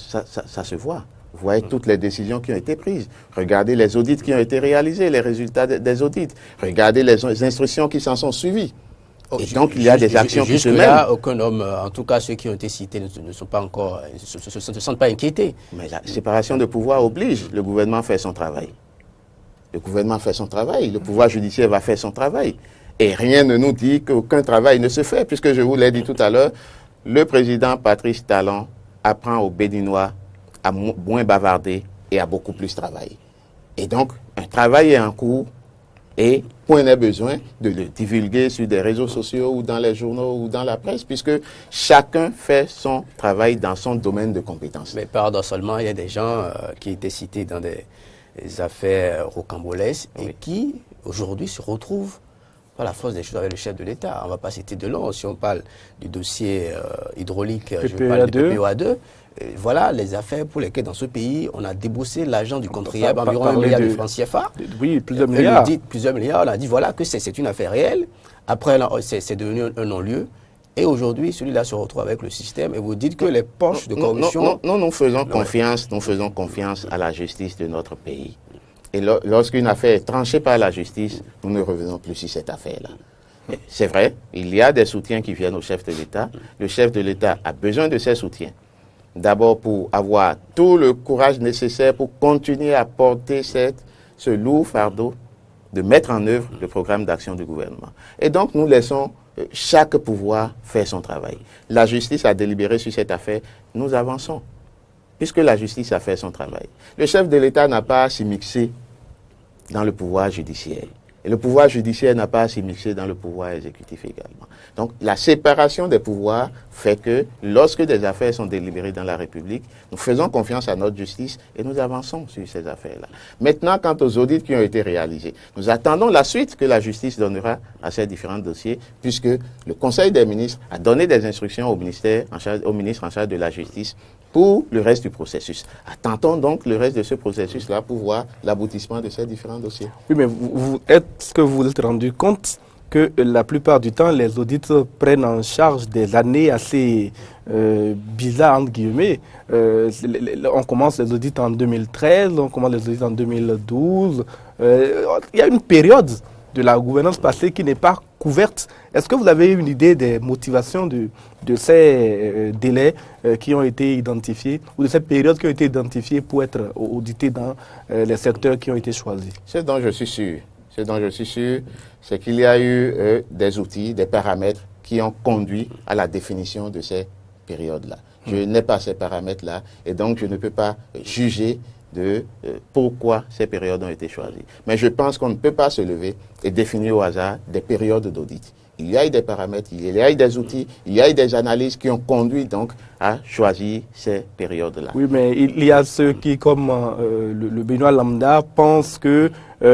se voit. Vous voyez toutes les décisions qui ont été prises. Regardez les audits qui ont été réalisés, les résultats des audits. Regardez les instructions qui s'en sont suivies. Et donc, il y a des actions qui se mènent. Là, aucun homme, en tout cas ceux qui ont été cités, ne sont pas encore, ne se sentent pas inquiétés. Mais la séparation de pouvoir oblige. Le gouvernement fait son travail. Le gouvernement fait son travail. Le pouvoir judiciaire va faire son travail. Et rien ne nous dit qu'aucun travail ne se fait, puisque je vous l'ai dit tout à l'heure, le président Patrice Talon apprend aux Béninois à moins bavarder et à beaucoup plus travailler. Et donc, un travail est en cours et point n'est besoin de le divulguer sur des réseaux sociaux ou dans les journaux ou dans la presse, puisque chacun fait son travail dans son domaine de compétences. Mais paradoxalement, il y a des gens qui étaient cités dans des affaires rocambolesques et qui, aujourd'hui, se retrouvent par la force des choses avec le chef de l'État. On ne va pas citer de nom. Si on parle du dossier hydraulique, je parle du PPA2. Voilà les affaires pour lesquelles dans ce pays, on a déboursé l'argent du contribuable, environ 1 milliard de francs CFA. Oui, plusieurs milliards. Plusieurs milliards. On a dit voilà que c'est une affaire réelle. Après, c'est devenu un non-lieu. Et aujourd'hui, celui-là se retrouve avec le système et vous dites que les poches de corruption... Non, nous faisons confiance à la justice de notre pays. Et lorsqu'une affaire est tranchée par la justice, nous ne revenons plus sur cette affaire-là. C'est vrai, il y a des soutiens qui viennent au chef de l'État. Le chef de l'État a besoin de ces soutiens. D'abord pour avoir tout le courage nécessaire pour continuer à porter ce lourd fardeau de mettre en œuvre le programme d'action du gouvernement. Et donc nous laissons chaque pouvoir faire son travail. La justice a délibéré sur cette affaire, nous avançons, puisque la justice a fait son travail. Le chef de l'État n'a pas à s'y mixer dans le pouvoir judiciaire. Et le pouvoir judiciaire n'a pas à s'y mixer dans le pouvoir exécutif également. Donc la séparation des pouvoirs fait que lorsque des affaires sont délibérées dans la République, nous faisons confiance à notre justice et nous avançons sur ces affaires-là. Maintenant, quant aux audits qui ont été réalisés, nous attendons la suite que la justice donnera à ces différents dossiers, puisque le Conseil des ministres a donné des instructions au ministre en charge de la justice pour le reste du processus. Attendons donc le reste de ce processus-là pour voir l'aboutissement de ces différents dossiers. Oui, mais est-ce que vous vous êtes rendu compte que la plupart du temps, les audits prennent en charge des années assez bizarres, entre guillemets. On commence les audits en 2013, on commence les audits en 2012. Il y a une période de la gouvernance passée qui n'est pas couverte. Est-ce que vous avez une idée des motivations de ces délais qui ont été identifiés ou de ces périodes qui ont été identifiées pour être auditées dans les secteurs qui ont été choisis? Ce dont je suis sûr, c'est qu'il y a eu des outils, des paramètres qui ont conduit à la définition de ces périodes-là. Je n'ai pas ces paramètres-là et donc je ne peux pas juger de pourquoi ces périodes ont été choisies. Mais je pense qu'on ne peut pas se lever et définir au hasard des périodes d'audit. Il y a eu des paramètres, il y a eu des outils, il y a eu des analyses qui ont conduit donc à choisir ces périodes-là. Oui, mais il y a ceux qui, comme le Benoît Lambda, pensent que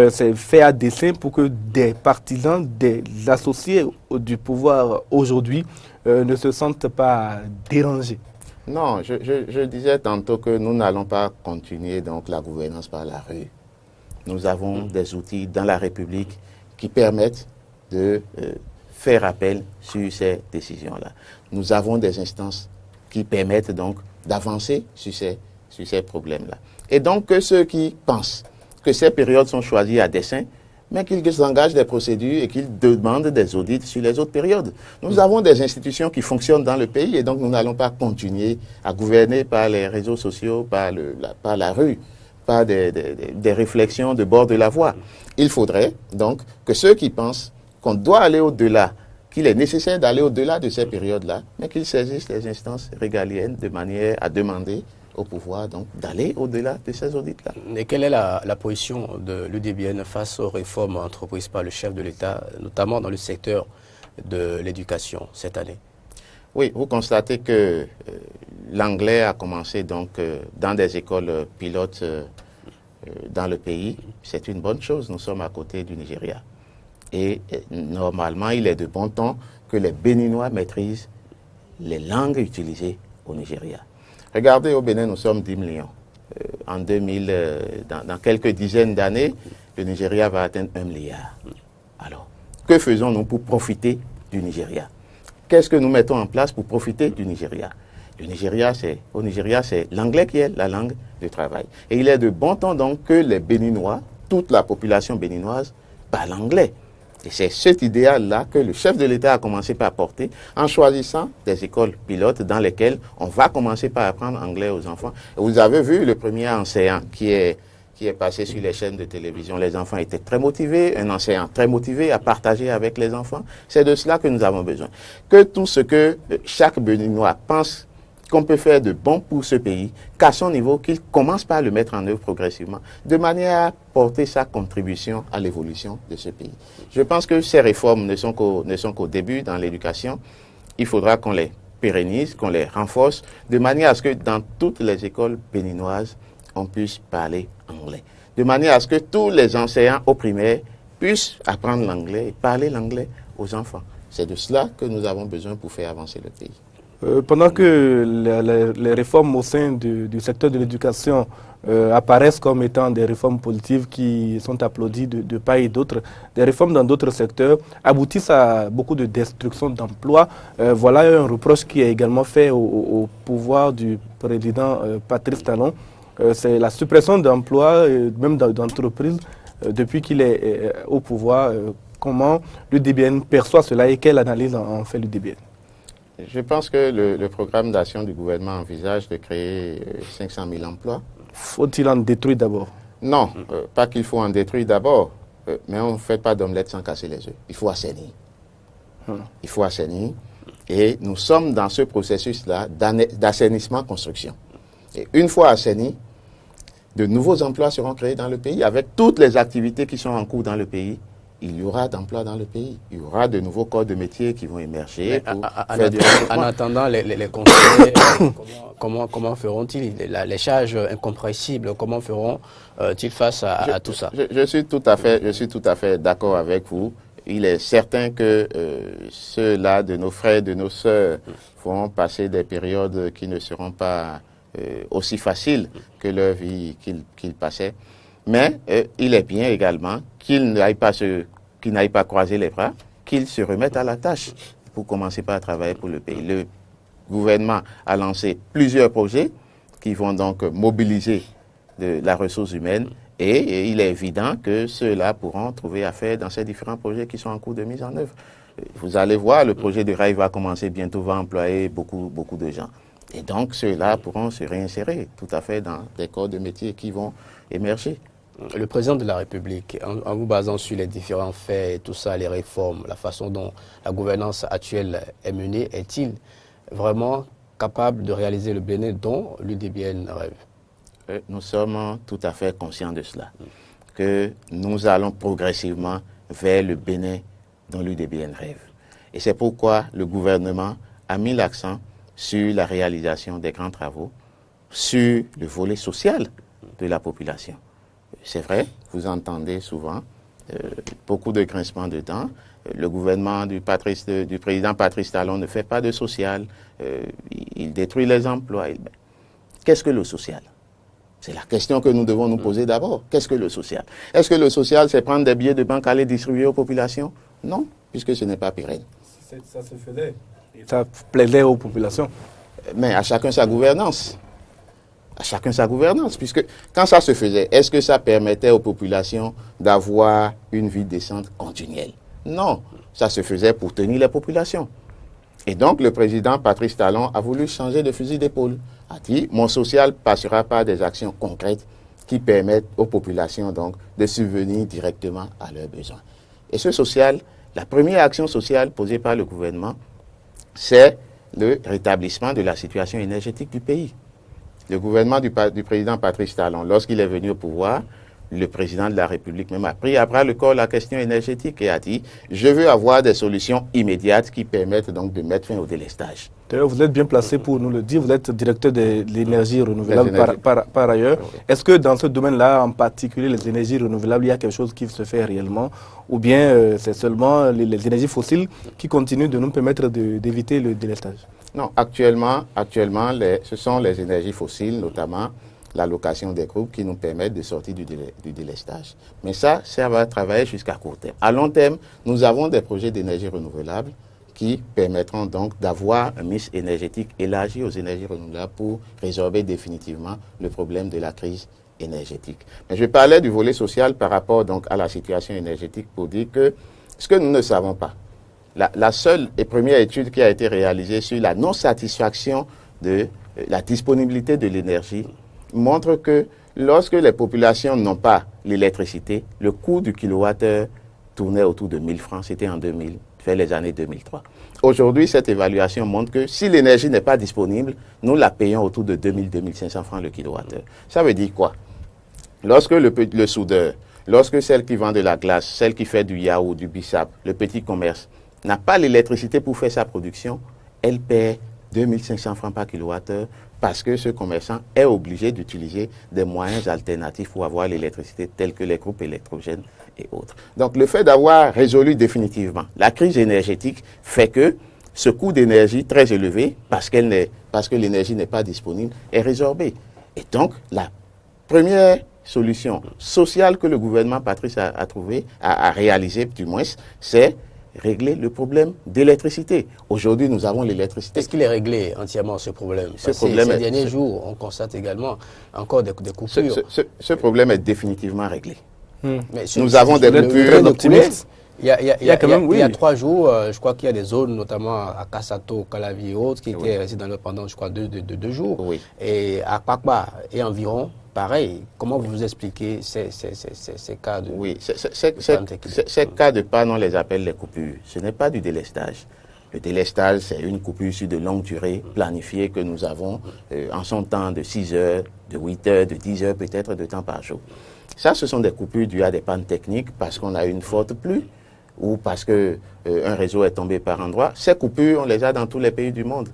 c'est fait à dessein pour que des partisans, des associés du pouvoir aujourd'hui ne se sentent pas dérangés. Non, je disais tantôt que nous n'allons pas continuer donc la gouvernance par la rue. Nous avons des outils dans la République qui permettent de faire appel sur ces décisions-là. Nous avons des instances qui permettent donc d'avancer sur ces problèmes-là. Et donc que ceux qui pensent que ces périodes sont choisies à dessein, mais qu'ils engagent des procédures et qu'ils demandent des audits sur les autres périodes. Nous avons des institutions qui fonctionnent dans le pays et donc nous n'allons pas continuer à gouverner par les réseaux sociaux, par la rue, par des réflexions de bord de la voie. Il faudrait donc que ceux qui pensent qu'on doit aller au-delà, qu'il est nécessaire d'aller au-delà de ces périodes-là, mais qu'ils saisissent les instances régaliennes de manière à demander au pouvoir donc d'aller au-delà de ces audits-là. Et quelle est la position de l'UDBN face aux réformes entreprises par le chef de l'État, notamment dans le secteur de l'éducation cette année? Oui, vous constatez que l'anglais a commencé donc dans des écoles pilotes dans le pays. C'est une bonne chose, nous sommes à côté du Nigeria. Et normalement, il est de bon ton que les Béninois maîtrisent les langues utilisées au Nigeria. Regardez, au Bénin, nous sommes 10 millions. En 2000, dans quelques dizaines d'années, le Nigeria va atteindre 1 milliard. Alors, que faisons-nous pour profiter du Nigeria? Qu'est-ce que nous mettons en place pour profiter du Nigeria? Au Nigeria, c'est l'anglais qui est la langue de travail. Et il est de bon ton donc que les Béninois, toute la population béninoise, parle anglais. Et c'est cet idéal-là que le chef de l'État a commencé par porter en choisissant des écoles pilotes dans lesquelles on va commencer par apprendre anglais aux enfants. Et vous avez vu le premier enseignant qui est passé sur les chaînes de télévision. Les enfants étaient très motivés, un enseignant très motivé à partager avec les enfants. C'est de cela que nous avons besoin. Que tout ce que chaque Béninois pense qu'on peut faire de bon pour ce pays, qu'à son niveau, qu'il commence par le mettre en œuvre progressivement, de manière à porter sa contribution à l'évolution de ce pays. Je pense que ces réformes ne sont qu'au début dans l'éducation. Il faudra qu'on les pérennise, qu'on les renforce, de manière à ce que dans toutes les écoles béninoises, on puisse parler anglais. De manière à ce que tous les enseignants au primaire puissent apprendre l'anglais et parler l'anglais aux enfants. C'est de cela que nous avons besoin pour faire avancer le pays. Pendant que les réformes au sein du secteur de l'éducation apparaissent comme étant des réformes positives qui sont applaudies de part et d'autre, des réformes dans d'autres secteurs aboutissent à beaucoup de destruction d'emplois. Voilà un reproche qui est également fait au pouvoir du président Patrice Talon. C'est la suppression d'emplois, même d'entreprises, depuis qu'il est au pouvoir. Comment l'UDBN perçoit cela et quelle analyse en fait l'UDBN? Je pense que le programme d'action du gouvernement envisage de créer 500 000 emplois. Faut-il en détruire d'abord? Non, pas qu'il faut en détruire d'abord, mais on ne fait pas d'omelette sans casser les œufs. Il faut assainir. Il faut assainir. Et nous sommes dans ce processus-là d'assainissement-construction. Et une fois assaini, de nouveaux emplois seront créés dans le pays avec toutes les activités qui sont en cours dans le pays. Il y aura d'emplois dans le pays. Il y aura de nouveaux corps de métier qui vont émerger. En attendant, les conseillers, comment feront-ils les charges incompressibles? Comment feront-ils face à tout ça? Je suis tout à fait d'accord avec vous. Il est certain que ceux-là de nos frères, de nos sœurs, vont passer des périodes qui ne seront pas aussi faciles que leur vie qu'ils passaient. Mais il est bien également qu'ils n'aillent pas croiser les bras, qu'ils se remettent à la tâche pour commencer par travailler pour le pays. Le gouvernement a lancé plusieurs projets qui vont donc mobiliser de la ressource humaine et il est évident que ceux-là pourront trouver affaire dans ces différents projets qui sont en cours de mise en œuvre. Vous allez voir, le projet de rail va commencer bientôt, va employer beaucoup de gens. Et donc, ceux-là pourront se réinsérer tout à fait dans des corps de métier qui vont émerger. Le président de la République, en vous basant sur les différents faits et tout ça, les réformes, la façon dont la gouvernance actuelle est menée, est-il vraiment capable de réaliser le Bénin dont l'UDBN rêve? Nous sommes tout à fait conscients de cela, que nous allons progressivement vers le Bénin dont l'UDBN rêve. Et c'est pourquoi le gouvernement a mis l'accent sur la réalisation des grands travaux, sur le volet social de la population. C'est vrai, vous entendez souvent beaucoup de grincements de dents. Le gouvernement du président Patrice Talon ne fait pas de social, il détruit les emplois. Qu'est-ce que le social? C'est la question que nous devons nous poser d'abord. Qu'est-ce que le social? Est-ce que le social, c'est prendre des billets de banque, aller distribuer aux populations? Non, puisque ce n'est pas pérenne. Ça se faisait. Et ça plaisait aux populations. Mais à chacun sa gouvernance. À chacun sa gouvernance, puisque quand ça se faisait, est-ce que ça permettait aux populations d'avoir une vie décente continuelle? Non, ça se faisait pour tenir les populations. Et donc, le président Patrice Talon a voulu changer de fusil d'épaule. A dit, mon social passera par des actions concrètes qui permettent aux populations donc de subvenir directement à leurs besoins. Et ce social, la première action sociale posée par le gouvernement, c'est le rétablissement de la situation énergétique du pays. Le gouvernement du président Patrice Talon, lorsqu'il est venu au pouvoir, le président de la République même a pris à bras le corps la question énergétique et a dit « Je veux avoir des solutions immédiates qui permettent donc de mettre fin au délestage. » D'ailleurs, vous êtes bien placé pour nous le dire. Vous êtes directeur de l'énergie renouvelable par ailleurs. Est-ce que dans ce domaine-là, en particulier les énergies renouvelables, il y a quelque chose qui se fait réellement? Ou bien c'est seulement les énergies fossiles qui continuent de nous permettre d'éviter le délestage? Non, actuellement, ce sont les énergies fossiles, notamment l'allocation des groupes, qui nous permettent de sortir du délestage. Mais ça va travailler jusqu'à court terme. À long terme, nous avons des projets d'énergie renouvelable qui permettront donc d'avoir un mix énergétique élargi aux énergies renouvelables pour résorber définitivement le problème de la crise énergétique. Mais je parlais du volet social par rapport donc à la situation énergétique pour dire que ce que nous ne savons pas, la seule et première étude qui a été réalisée sur la non-satisfaction de la disponibilité de l'énergie montre que lorsque les populations n'ont pas l'électricité, le coût du kilowattheure tournait autour de 1000 francs, c'était en 2000, vers les années 2003. Aujourd'hui, cette évaluation montre que si l'énergie n'est pas disponible, nous la payons autour de 2000-2500 francs le kilowattheure. Ça veut dire quoi? Lorsque le soudeur, lorsque celle qui vend de la glace, celle qui fait du yaourt, du bissap, le petit commerce, n'a pas l'électricité pour faire sa production, elle paie 2500 francs par kilowattheure parce que ce commerçant est obligé d'utiliser des moyens alternatifs pour avoir l'électricité tels que les groupes électrogènes et autres. Donc le fait d'avoir résolu définitivement la crise énergétique fait que ce coût d'énergie très élevé, parce que l'énergie n'est pas disponible, est résorbé. Et donc la première solution sociale que le gouvernement Patrice a réalisé du moins, c'est régler le problème d'électricité. Aujourd'hui, nous avons l'électricité. Est-ce qu'il est réglé entièrement ce problème? Ces derniers jours, on constate également encore des coupures. Ce problème est définitivement réglé. Mais nous avons des coupures. Il y a 3 jours, je crois qu'il y a des zones, notamment à Kassato, Calavi et autres, qui étaient restées dans le pendant, je crois, 2 jours. Oui. Et à Pakba et environ, pareil. Comment vous expliquez ces cas de... Oui, ces cas de panne, on les appelle les coupures. Ce n'est pas du délestage. Le délestage, c'est une coupure sur de longue durée, planifiée, que nous avons en son temps de 6 heures, de 8 heures, de 10 heures peut-être de temps par jour. Ça, ce sont des coupures dues à des pannes techniques parce qu'on a une forte pluie ou parce qu'un réseau est tombé par endroit. Ces coupures, on les a dans tous les pays du monde.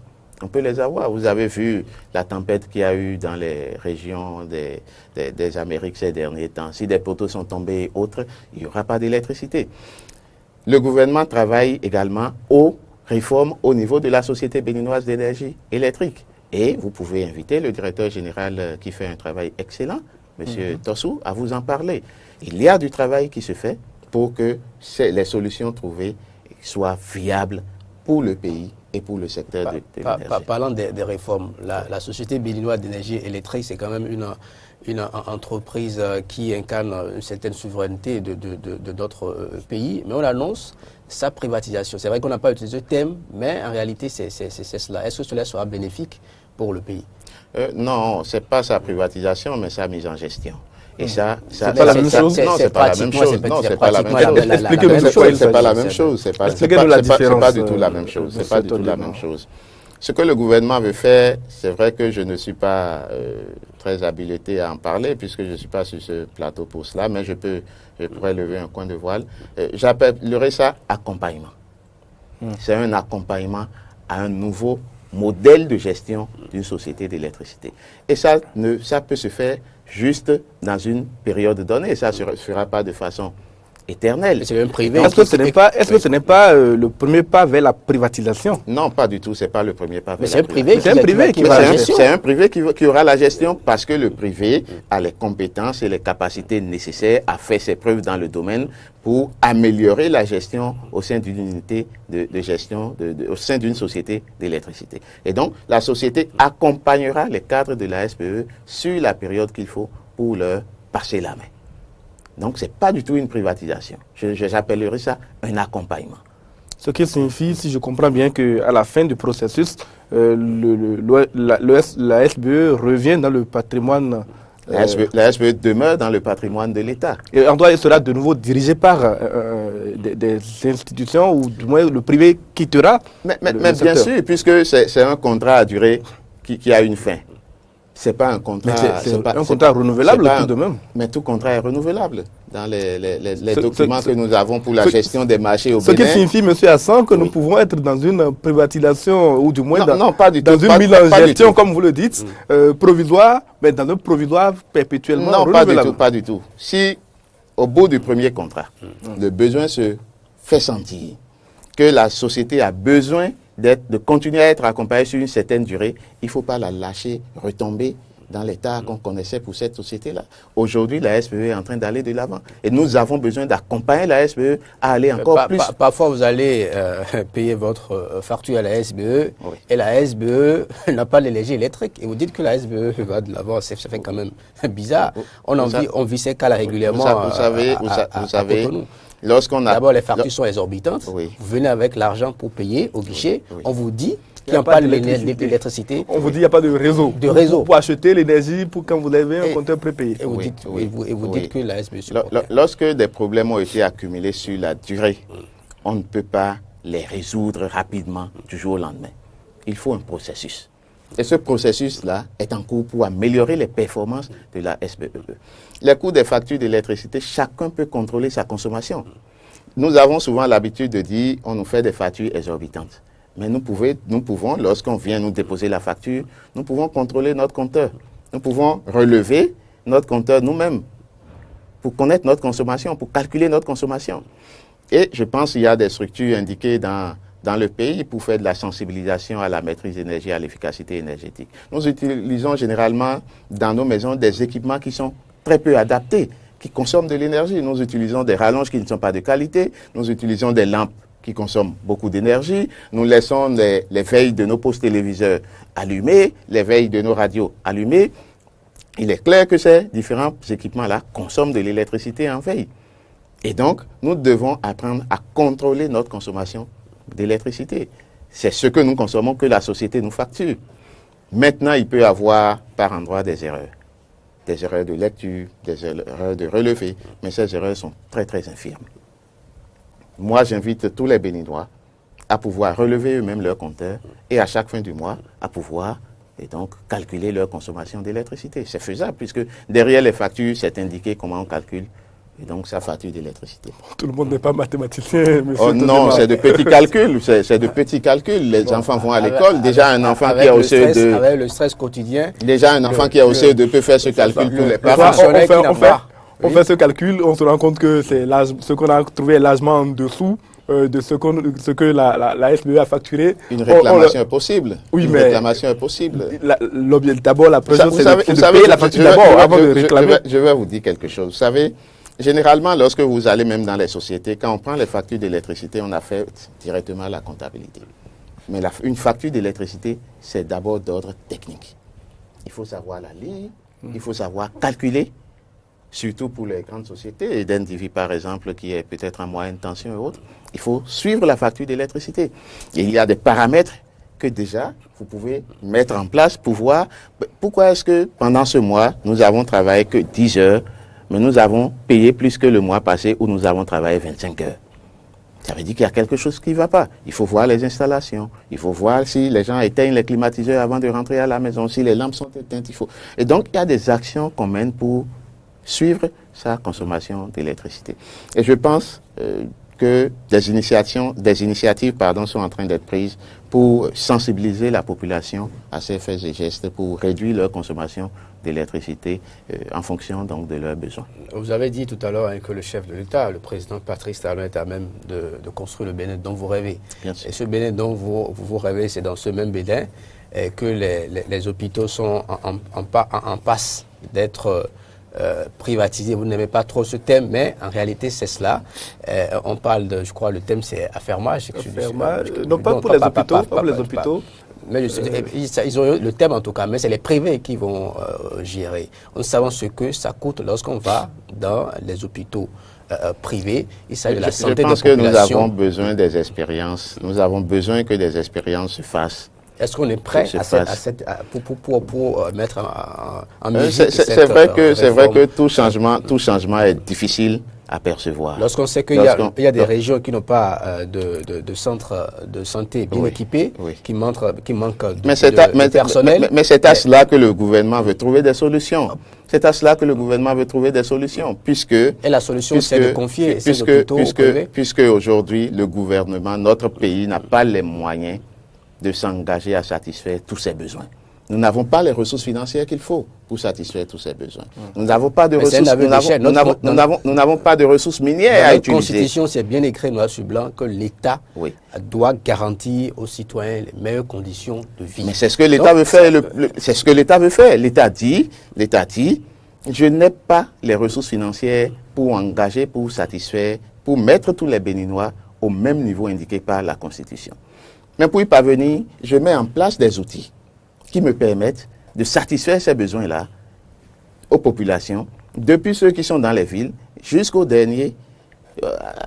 On peut les avoir. Vous avez vu la tempête qu'il y a eu dans les régions des Amériques ces derniers temps. Si des poteaux sont tombés et autres, il n'y aura pas d'électricité. Le gouvernement travaille également aux réformes au niveau de la Société béninoise d'énergie électrique. Et vous pouvez inviter le directeur général qui fait un travail excellent, M. Tossou, à vous en parler. Il y a du travail qui se fait pour que les solutions trouvées soit viable pour le pays et pour le secteur de l'énergie. Parlant des réformes, la Société béninoise d'énergie électrique, c'est quand même une entreprise qui incarne une certaine souveraineté de d'autres pays, mais on annonce sa privatisation. C'est vrai qu'on n'a pas utilisé le thème, mais en réalité, c'est cela. Est-ce que cela sera bénéfique pour le pays? Non, ce n'est pas sa privatisation, mais sa mise en gestion. Et ça, c'est pas la même chose. Non, c'est pas la même chose. Non, c'est pas la même chose. Expliquez-nous c'est pas la même chose. C'est pas du tout la même chose. C'est pas du tout la même chose. Ce que le gouvernement veut faire, c'est vrai que je ne suis pas très habilité à en parler puisque je ne suis pas sur ce plateau pour cela, mais je pourrais lever un coin de voile. J'appellerais ça accompagnement. C'est un accompagnement à un nouveau modèle de gestion d'une société d'électricité. Et ça peut se faire juste dans une période donnée. Ça ne se fera pas de façon éternelle. C'est même privé. Est-ce que ce n'est pas le premier pas vers la privatisation? Non, pas du tout. Ce n'est pas le premier pas vers la privatisation. C'est un privé qui va la gestion. C'est un privé qui aura la gestion parce que le privé a les compétences et les capacités nécessaires, a fait ses preuves dans le domaine pour améliorer la gestion au sein d'une unité de gestion, au sein d'une société d'électricité. Et donc, la société accompagnera les cadres de la SPE sur la période qu'il faut pour leur passer la main. Donc, ce n'est pas du tout une privatisation. J'appellerais ça un accompagnement. Ce qui signifie, si je comprends bien, qu'à la fin du processus, la SBE revient dans le patrimoine. La SBE demeure dans le patrimoine de l'État. Et l'endroit sera de nouveau dirigé par des institutions ou du moins le privé quittera. Mais bien sûr, puisque c'est un contrat à durée qui a une fin. C'est pas un contrat. C'est un contrat renouvelable tout de même. Mais tout contrat est renouvelable dans les documents que nous avons pour la gestion des marchés au Bénin. Ce qui signifie, M. Hassan, que nous pouvons être dans une privatisation ou du moins dans une mise en gestion, comme vous le dites, provisoire, mais dans un provisoire perpétuellement renouvelable. Non, pas du tout. Si au bout du premier contrat, le besoin se fait sentir, que la société a besoin de continuer à être accompagnée sur une certaine durée, il ne faut pas la lâcher retomber dans l'état qu'on connaissait pour cette société-là. Aujourd'hui, la SPE est en train d'aller de l'avant. Et nous avons besoin d'accompagner la SPE à aller encore plus. Parfois, vous allez payer votre facture à la SBE et la SBE n'a pas l'énergie électrique. Et vous dites que la SBE va de l'avant. Ça fait quand même bizarre. On vit ces cas-là régulièrement. Vous savez, d'abord, les factures sont exorbitantes. Vous venez avec l'argent pour payer au guichet. On vous dit qu'il n'y a pas d'électricité. On vous dit qu'il n'y a pas de réseau. Pour acheter l'énergie pour quand vous avez un compteur prépayé. Et vous dites que la SBE supporte. Lorsque des problèmes ont été accumulés sur la durée, on ne peut pas les résoudre rapidement du jour au lendemain. Il faut un processus. Et ce processus-là est en cours pour améliorer les performances de la SBE. Les coûts des factures d'électricité, chacun peut contrôler sa consommation. Nous avons souvent l'habitude de dire on nous fait des factures exorbitantes. Mais nous pouvons, lorsqu'on vient nous déposer la facture, nous pouvons contrôler notre compteur. Nous pouvons relever notre compteur nous-mêmes pour connaître notre consommation, pour calculer notre consommation. Et je pense qu'il y a des structures indiquées dans le pays pour faire de la sensibilisation à la maîtrise d'énergie, à l'efficacité énergétique. Nous utilisons généralement dans nos maisons des équipements qui sont très peu adaptés, qui consomment de l'énergie. Nous utilisons des rallonges qui ne sont pas de qualité, nous utilisons des lampes qui consomment beaucoup d'énergie, nous laissons les veilles de nos postes téléviseurs allumées, les veilles de nos radios allumées. Il est clair que ces différents équipements-là consomment de l'électricité en veille. Et donc, nous devons apprendre à contrôler notre consommation d'électricité. C'est ce que nous consommons que la société nous facture. Maintenant, il peut y avoir par endroit des erreurs de lecture, des erreurs de relevé, mais ces erreurs sont très très infirmes. Moi, j'invite tous les Béninois à pouvoir relever eux-mêmes leur compteur et à chaque fin du mois à pouvoir et donc calculer leur consommation d'électricité. C'est faisable puisque derrière les factures, c'est indiqué comment on calcule et donc sa facture d'électricité. Tout le monde n'est pas mathématicien, monsieur. Oh non, c'est de petits calculs. C'est de petits calculs. Les enfants vont à l'école. Déjà, un enfant qui est au CE2. Avec le stress quotidien. Déjà, un enfant qui est au CE2 peut faire ce calcul pour les parents. On fait ce calcul, on se rend compte que c'est ce qu'on a trouvé largement en dessous de ce que la SBE a facturé. Une réclamation est possible. Oui, une réclamation est possible. D'abord, la première chose, c'est de payer la facture d'abord, avant de réclamer. Je vais vous dire quelque chose. Vous savez, Généralement, lorsque vous allez même dans les sociétés, quand on prend les factures d'électricité, on a fait directement la comptabilité. Mais une facture d'électricité, c'est d'abord d'ordre technique. Il faut savoir la lire, il faut savoir calculer, surtout pour les grandes sociétés, Eden TV par exemple, qui est peut-être en moyenne tension et autres. Il faut suivre la facture d'électricité. Et il y a des paramètres que déjà, vous pouvez mettre en place pour voir pourquoi est-ce que pendant ce mois, nous avons travaillé que 10 heures, mais nous avons payé plus que le mois passé où nous avons travaillé 25 heures. Ça veut dire qu'il y a quelque chose qui ne va pas. Il faut voir les installations. Il faut voir si les gens éteignent les climatiseurs avant de rentrer à la maison, si les lampes sont éteintes. Et donc, il y a des actions qu'on mène pour suivre sa consommation d'électricité. Et je pense que des initiatives sont en train d'être prises pour sensibiliser la population à ces faits et gestes, pour réduire leur consommation d'électricité en fonction donc de leurs besoins. Vous avez dit tout à l'heure que le chef de l'État, le président Patrice Talon, est à même de construire le Bénin dont vous rêvez. Et ce Bénin dont vous rêvez, c'est dans ce même Bénin que les hôpitaux sont en passe d'être privatisés. Vous n'aimez pas trop ce thème, mais en réalité c'est cela. On parle de, je crois, le thème c'est affermage. Non, pas pour les hôpitaux, pas pour les hôpitaux. Mais ils ont le thème en tout cas, mais c'est les privés qui vont gérer. Nous savons ce que ça coûte lorsqu'on va dans les hôpitaux privés. Il s'agit de la santé de la population. Je pense que nous avons besoin des expériences. Nous avons besoin que des expériences se fassent. Est-ce qu'on est prêt pour mettre en musique c'est vrai que tout changement est difficile à percevoir. Lorsqu'on sait qu'il y a des régions qui n'ont pas de centres de santé bien équipés, qui manquent de personnel. Mais c'est à cela que le gouvernement veut trouver des solutions. C'est à cela que le gouvernement veut trouver des solutions, puisque... Et la solution, c'est de confier ces hôpitaux au privé. Puisque aujourd'hui, le gouvernement, notre pays n'a pas les moyens de s'engager à satisfaire tous ses besoins. Nous n'avons pas les ressources financières qu'il faut pour satisfaire tous ces besoins. Nous n'avons pas de ressources. Nous n'avons pas de ressources minières à utiliser. La Constitution, c'est bien écrit noir sur blanc que l'État doit garantir aux citoyens les meilleures conditions de vie. Mais c'est ce que l'État veut faire. C'est ce que l'État veut faire. L'État dit, je n'ai pas les ressources financières pour engager, pour satisfaire, pour mettre tous les Béninois au même niveau indiqué par la Constitution. Mais pour y parvenir, je mets en place des outils qui me permettent de satisfaire ces besoins-là aux populations, depuis ceux qui sont dans les villes jusqu'au dernier,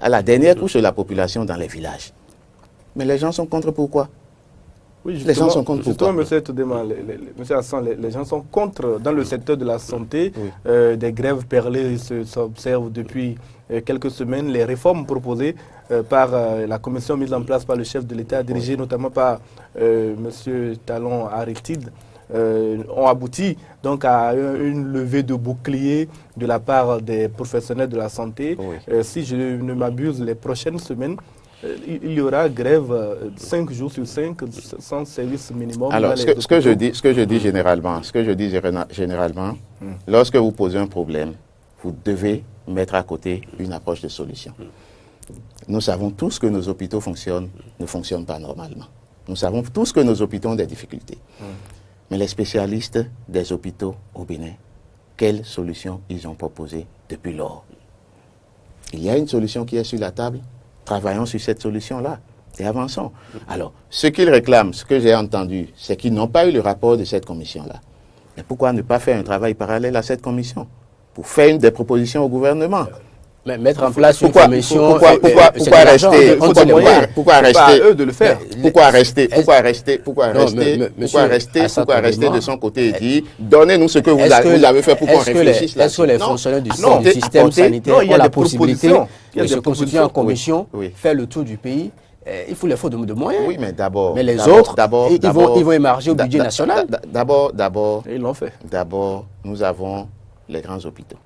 à la dernière couche de la population dans les villages. Mais les gens sont contre pourquoi? Oui, les gens sont contre pourquoi? Monsieur Hassan, les gens sont contre dans le secteur de la santé. Des grèves perlées s'observent depuis quelques semaines. Les réformes proposées par la commission mise en place par le chef de l'État, dirigée notamment par Monsieur Talon Aristide, ont abouti donc à une levée de bouclier de la part des professionnels de la santé. Si je ne m'abuse, les prochaines semaines, il y aura grève 5 jours sur 5 sans service minimum. Alors, ce que je dis généralement, lorsque vous posez un problème, vous devez mettre à côté une approche de solution. Nous savons tous que nos hôpitaux ne fonctionnent pas normalement. Nous savons tous que nos hôpitaux ont des difficultés. Mais les spécialistes des hôpitaux au Bénin, quelle solution ils ont proposée depuis lors? Il y a une solution qui est sur la table. Travaillons sur cette solution-là et avançons. Alors, ce qu'ils réclament, ce que j'ai entendu, c'est qu'ils n'ont pas eu le rapport de cette commission-là. Mais pourquoi ne pas faire un travail parallèle à cette commission pour faire des propositions au gouvernement? Mais mettre en place une commission... Pourquoi rester de son côté et dire donnez-nous ce que vous avez fait pour qu'on réfléchisse là-dessus? Est-ce que les fonctionnaires du système sanitaire ont la possibilité de se constituer en commission, faire le tour du pays? Il faut les faut de moyens. Oui, mais d'abord... Mais les autres, ils vont émarger au budget national. D'abord... Ils l'ont fait. D'abord, nous avons les grands hôpitaux.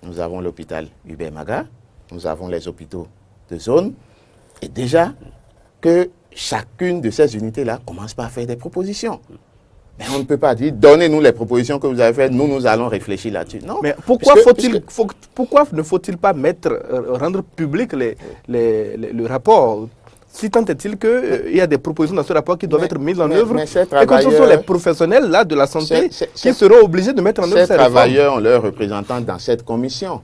Nous avons l'hôpital Hubert Maga, nous avons les hôpitaux de zone, et déjà que chacune de ces unités-là commence par faire des propositions. Mais on ne peut pas dire, donnez-nous les propositions que vous avez faites, nous allons réfléchir là-dessus. Non. Mais pourquoi ne faut-il pas rendre public le rapport? Si tant est-il qu'il y a des propositions dans ce rapport qui doivent être mises en œuvre, et que ce sont les professionnels là, de la santé qui seront obligés de mettre en œuvre ces travailleurs ont leurs représentants dans cette commission.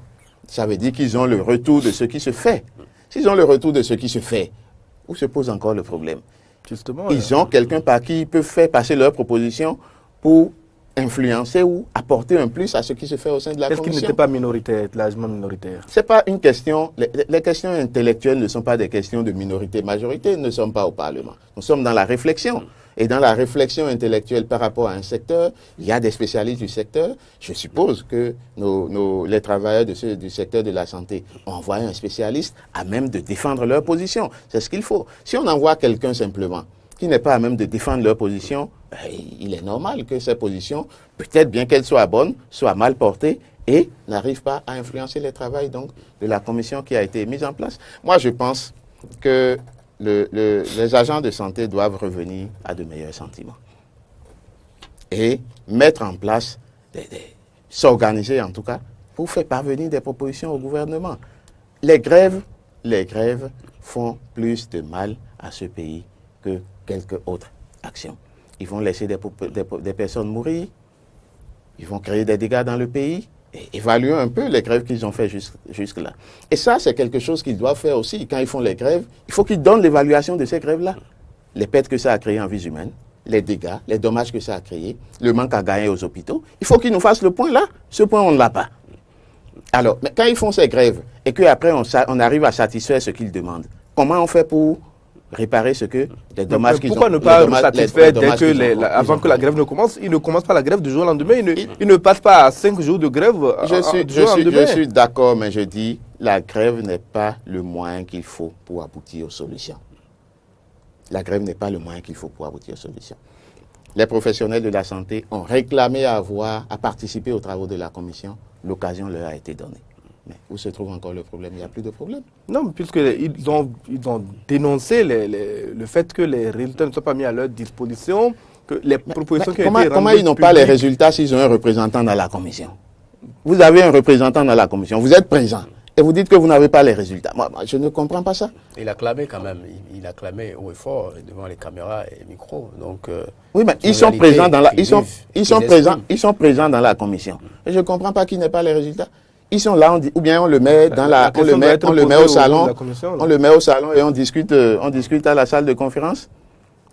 Ça veut dire qu'ils ont le retour de ce qui se fait. S'ils ont le retour de ce qui se fait, où se pose encore le problème? Justement, Ils ont quelqu'un par qui ils peuvent faire passer leurs propositions pour influencer ou apporter un plus à ce qui se fait au sein de la est-ce commission. qu'ils n'étaient pas minoritaires, largement minoritaires? C'est pas une question, les questions intellectuelles ne sont pas des questions de minorité-majorité, nous ne sommes pas au Parlement. Nous sommes dans la réflexion. Et dans la réflexion intellectuelle par rapport à un secteur, il y a des spécialistes du secteur. Je suppose que les travailleurs du secteur de la santé ont envoyé un spécialiste à même de défendre leur position. C'est ce qu'il faut. Si on envoie quelqu'un simplement qui n'est pas à même de défendre leur position, il est normal que ces positions, peut-être bien qu'elles soient bonnes, soient mal portées et n'arrivent pas à influencer le travail donc, de la commission qui a été mise en place. Moi, je pense que les agents de santé doivent revenir à de meilleurs sentiments et mettre en place, s'organiser en tout cas, pour faire parvenir des propositions au gouvernement. Les grèves font plus de mal à ce pays que quelques autres actions. Ils vont laisser des personnes mourir, ils vont créer des dégâts dans le pays. Et évaluer un peu les grèves qu'ils ont fait jusque-là. Et ça, c'est quelque chose qu'ils doivent faire aussi. Quand ils font les grèves, il faut qu'ils donnent l'évaluation de ces grèves-là. Les pertes que ça a créées en vies humaines, les dégâts, les dommages que ça a créés, le manque à gagner aux hôpitaux. Il faut qu'ils nous fassent le point là. Ce point, on ne l'a pas. Alors, mais quand ils font ces grèves et qu'après on arrive à satisfaire ce qu'ils demandent, comment on fait pour réparer les dommages qu'ils ont? Pourquoi ne pas satisfaire avant que la grève ne commence? Ils ne commencent pas la grève du jour au lendemain. Ils ne passent pas à 5 jours de grève Je suis d'accord, mais je dis la grève n'est pas le moyen qu'il faut pour aboutir aux solutions. La grève n'est pas le moyen qu'il faut pour aboutir aux solutions. Les professionnels de la santé ont réclamé à participer aux travaux de la commission. L'occasion leur a été donnée. Mais où se trouve encore le problème? Il n'y a plus de problème. Non, puisqu'ils ont dénoncé le fait que les résultats ne soient pas mis à leur disposition, que les propositions qui ont été rendues comment ils n'ont pas les résultats s'ils ont un représentant dans la commission? Vous avez un représentant dans la commission, vous êtes présent, et vous dites que vous n'avez pas les résultats. Moi, je ne comprends pas ça. Il a clamé quand même, il a clamé haut et fort devant les caméras et les micros. Donc, oui, mais ils sont présents dans dans la commission. Et je ne comprends pas qu'ils n'aient pas les résultats. Ils sont là, ou bien on le met dans on le met au salon, on le met au salon et on discute à la salle de conférence.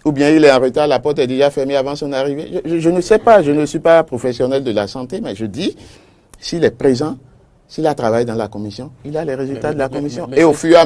Ou bien il est en retard, la porte est déjà fermée avant son arrivée. Je ne sais pas, je ne suis pas professionnel de la santé, mais je dis, s'il est présent, s'il a travaillé dans la commission, il a les résultats de la commission. Et au fur et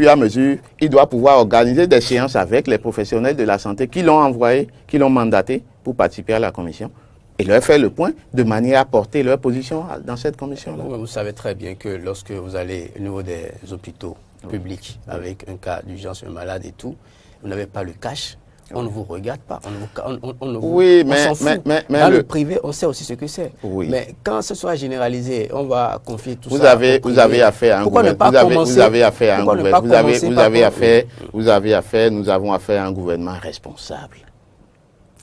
à mesure, il doit pouvoir organiser des séances avec les professionnels de la santé qui l'ont envoyé, qui l'ont mandaté pour participer à la commission. Et leur faire le point de manière à porter leur position dans cette commission-là. Vous savez très bien que lorsque vous allez au niveau des hôpitaux publics avec un cas d'urgence, un malade et tout, vous n'avez pas le cash, on ne vous regarde pas, on s'en fout. Dans le privé, on sait aussi ce que c'est. Oui. Mais quand ce soit généralisé, on va confier tout vous ça. Vous avez affaire à un nous avons affaire à un gouvernement responsable.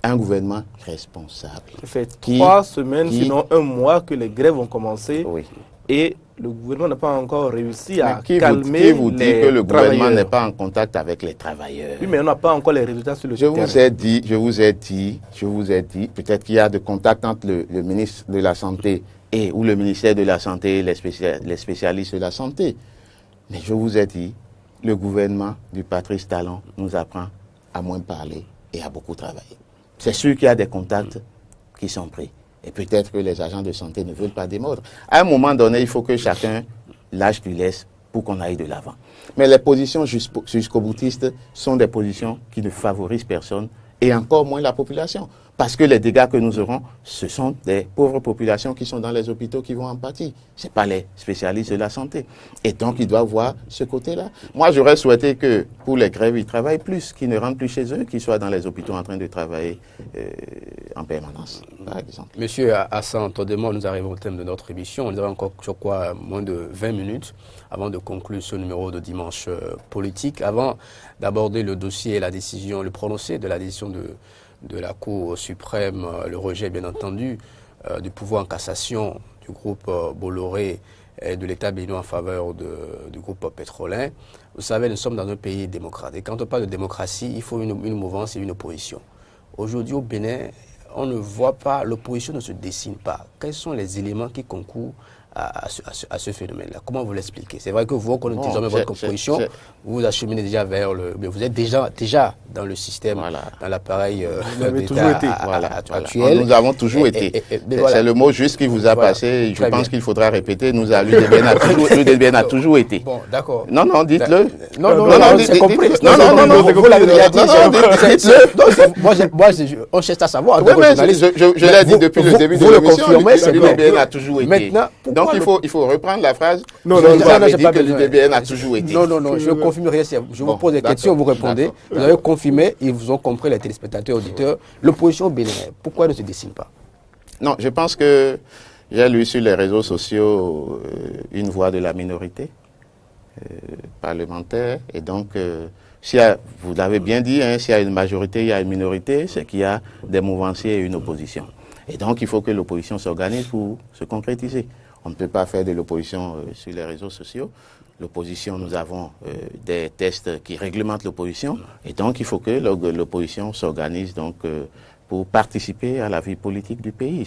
Un gouvernement responsable. Ça fait 3 semaines, sinon 1 mois que les grèves ont commencé. Oui. Et le gouvernement n'a pas encore réussi à calmer les vous dit que le gouvernement n'est pas en contact avec les travailleurs? Oui, mais on n'a pas encore les résultats sur le terrain. Je vous ai dit, peut-être qu'il y a de contact entre le ministre de la Santé ou le ministère de la Santé et les spécialistes de la santé. Mais je vous ai dit, le gouvernement du Patrice Talon nous apprend à moins parler et à beaucoup travailler. C'est sûr qu'il y a des contacts qui sont pris. Et peut-être que les agents de santé ne veulent pas démordre. À un moment donné, il faut que chacun lâche du lest pour qu'on aille de l'avant. Mais les positions jusqu'au boutistes sont des positions qui ne favorisent personne et encore moins la population. Parce que les dégâts que nous aurons, ce sont des pauvres populations qui sont dans les hôpitaux qui vont en pâtir. Ce n'est pas les spécialistes de la santé. Et donc, ils doivent voir ce côté-là. Moi, j'aurais souhaité que pour les grèves, ils travaillent plus, qu'ils ne rentrent plus chez eux, qu'ils soient dans les hôpitaux en train de travailler en permanence, par exemple. Monsieur Hassan Todemo, nous arrivons au thème de notre émission. Nous avons encore, je crois, moins de 20 minutes avant de conclure ce numéro de dimanche politique. Avant d'aborder le dossier et la décision, le prononcé de la décision de la Cour suprême, le rejet bien entendu du pouvoir en cassation du groupe Bolloré et de l'État béninois en faveur du groupe pétrolin. Vous savez, nous sommes dans un pays démocratique. Et quand on parle de démocratie, il faut une mouvance et une opposition. Aujourd'hui au Bénin, on ne voit pas, l'opposition ne se dessine pas. Quels sont les éléments qui concourent à ce phénomène-là? Comment vous l'expliquez? C'est vrai que vous connaissez désormais votre composition, vous acheminez déjà vers mais vous êtes déjà dans le système, dans l'appareil actuel. Nous avons toujours été. C'est le mot juste qui vous a passé. Je pense qu'il faudra répéter. L'UDBN a toujours été. Bon, d'accord. Non, dites-le. Non, c'est compris. Non, vous l'avez déjà dit. Moi, on cherche à savoir. Je l'ai dit depuis le début de l'émission. L'UDBN a toujours été. Maintenant, donc il faut reprendre la phrase. Non, vous avez dit que l'UDBN a toujours été. Non, je confirme rien. Je vous pose des questions, vous répondez. Vous avez confirmé, ils vous ont compris, les téléspectateurs, auditeurs. L'opposition au Bénin, pourquoi elle ne se dessine pas? Non, je pense que j'ai lu sur les réseaux sociaux une voix de la minorité parlementaire. Et donc, vous l'avez bien dit, s'il y a une majorité, il y a une minorité, c'est qu'il y a des mouvanciers et une opposition. Et donc, il faut que l'opposition s'organise pour se concrétiser. On ne peut pas faire de l'opposition sur les réseaux sociaux. L'opposition, nous avons des tests qui réglementent l'opposition. Et donc, il faut que l'opposition s'organise donc pour participer à la vie politique du pays.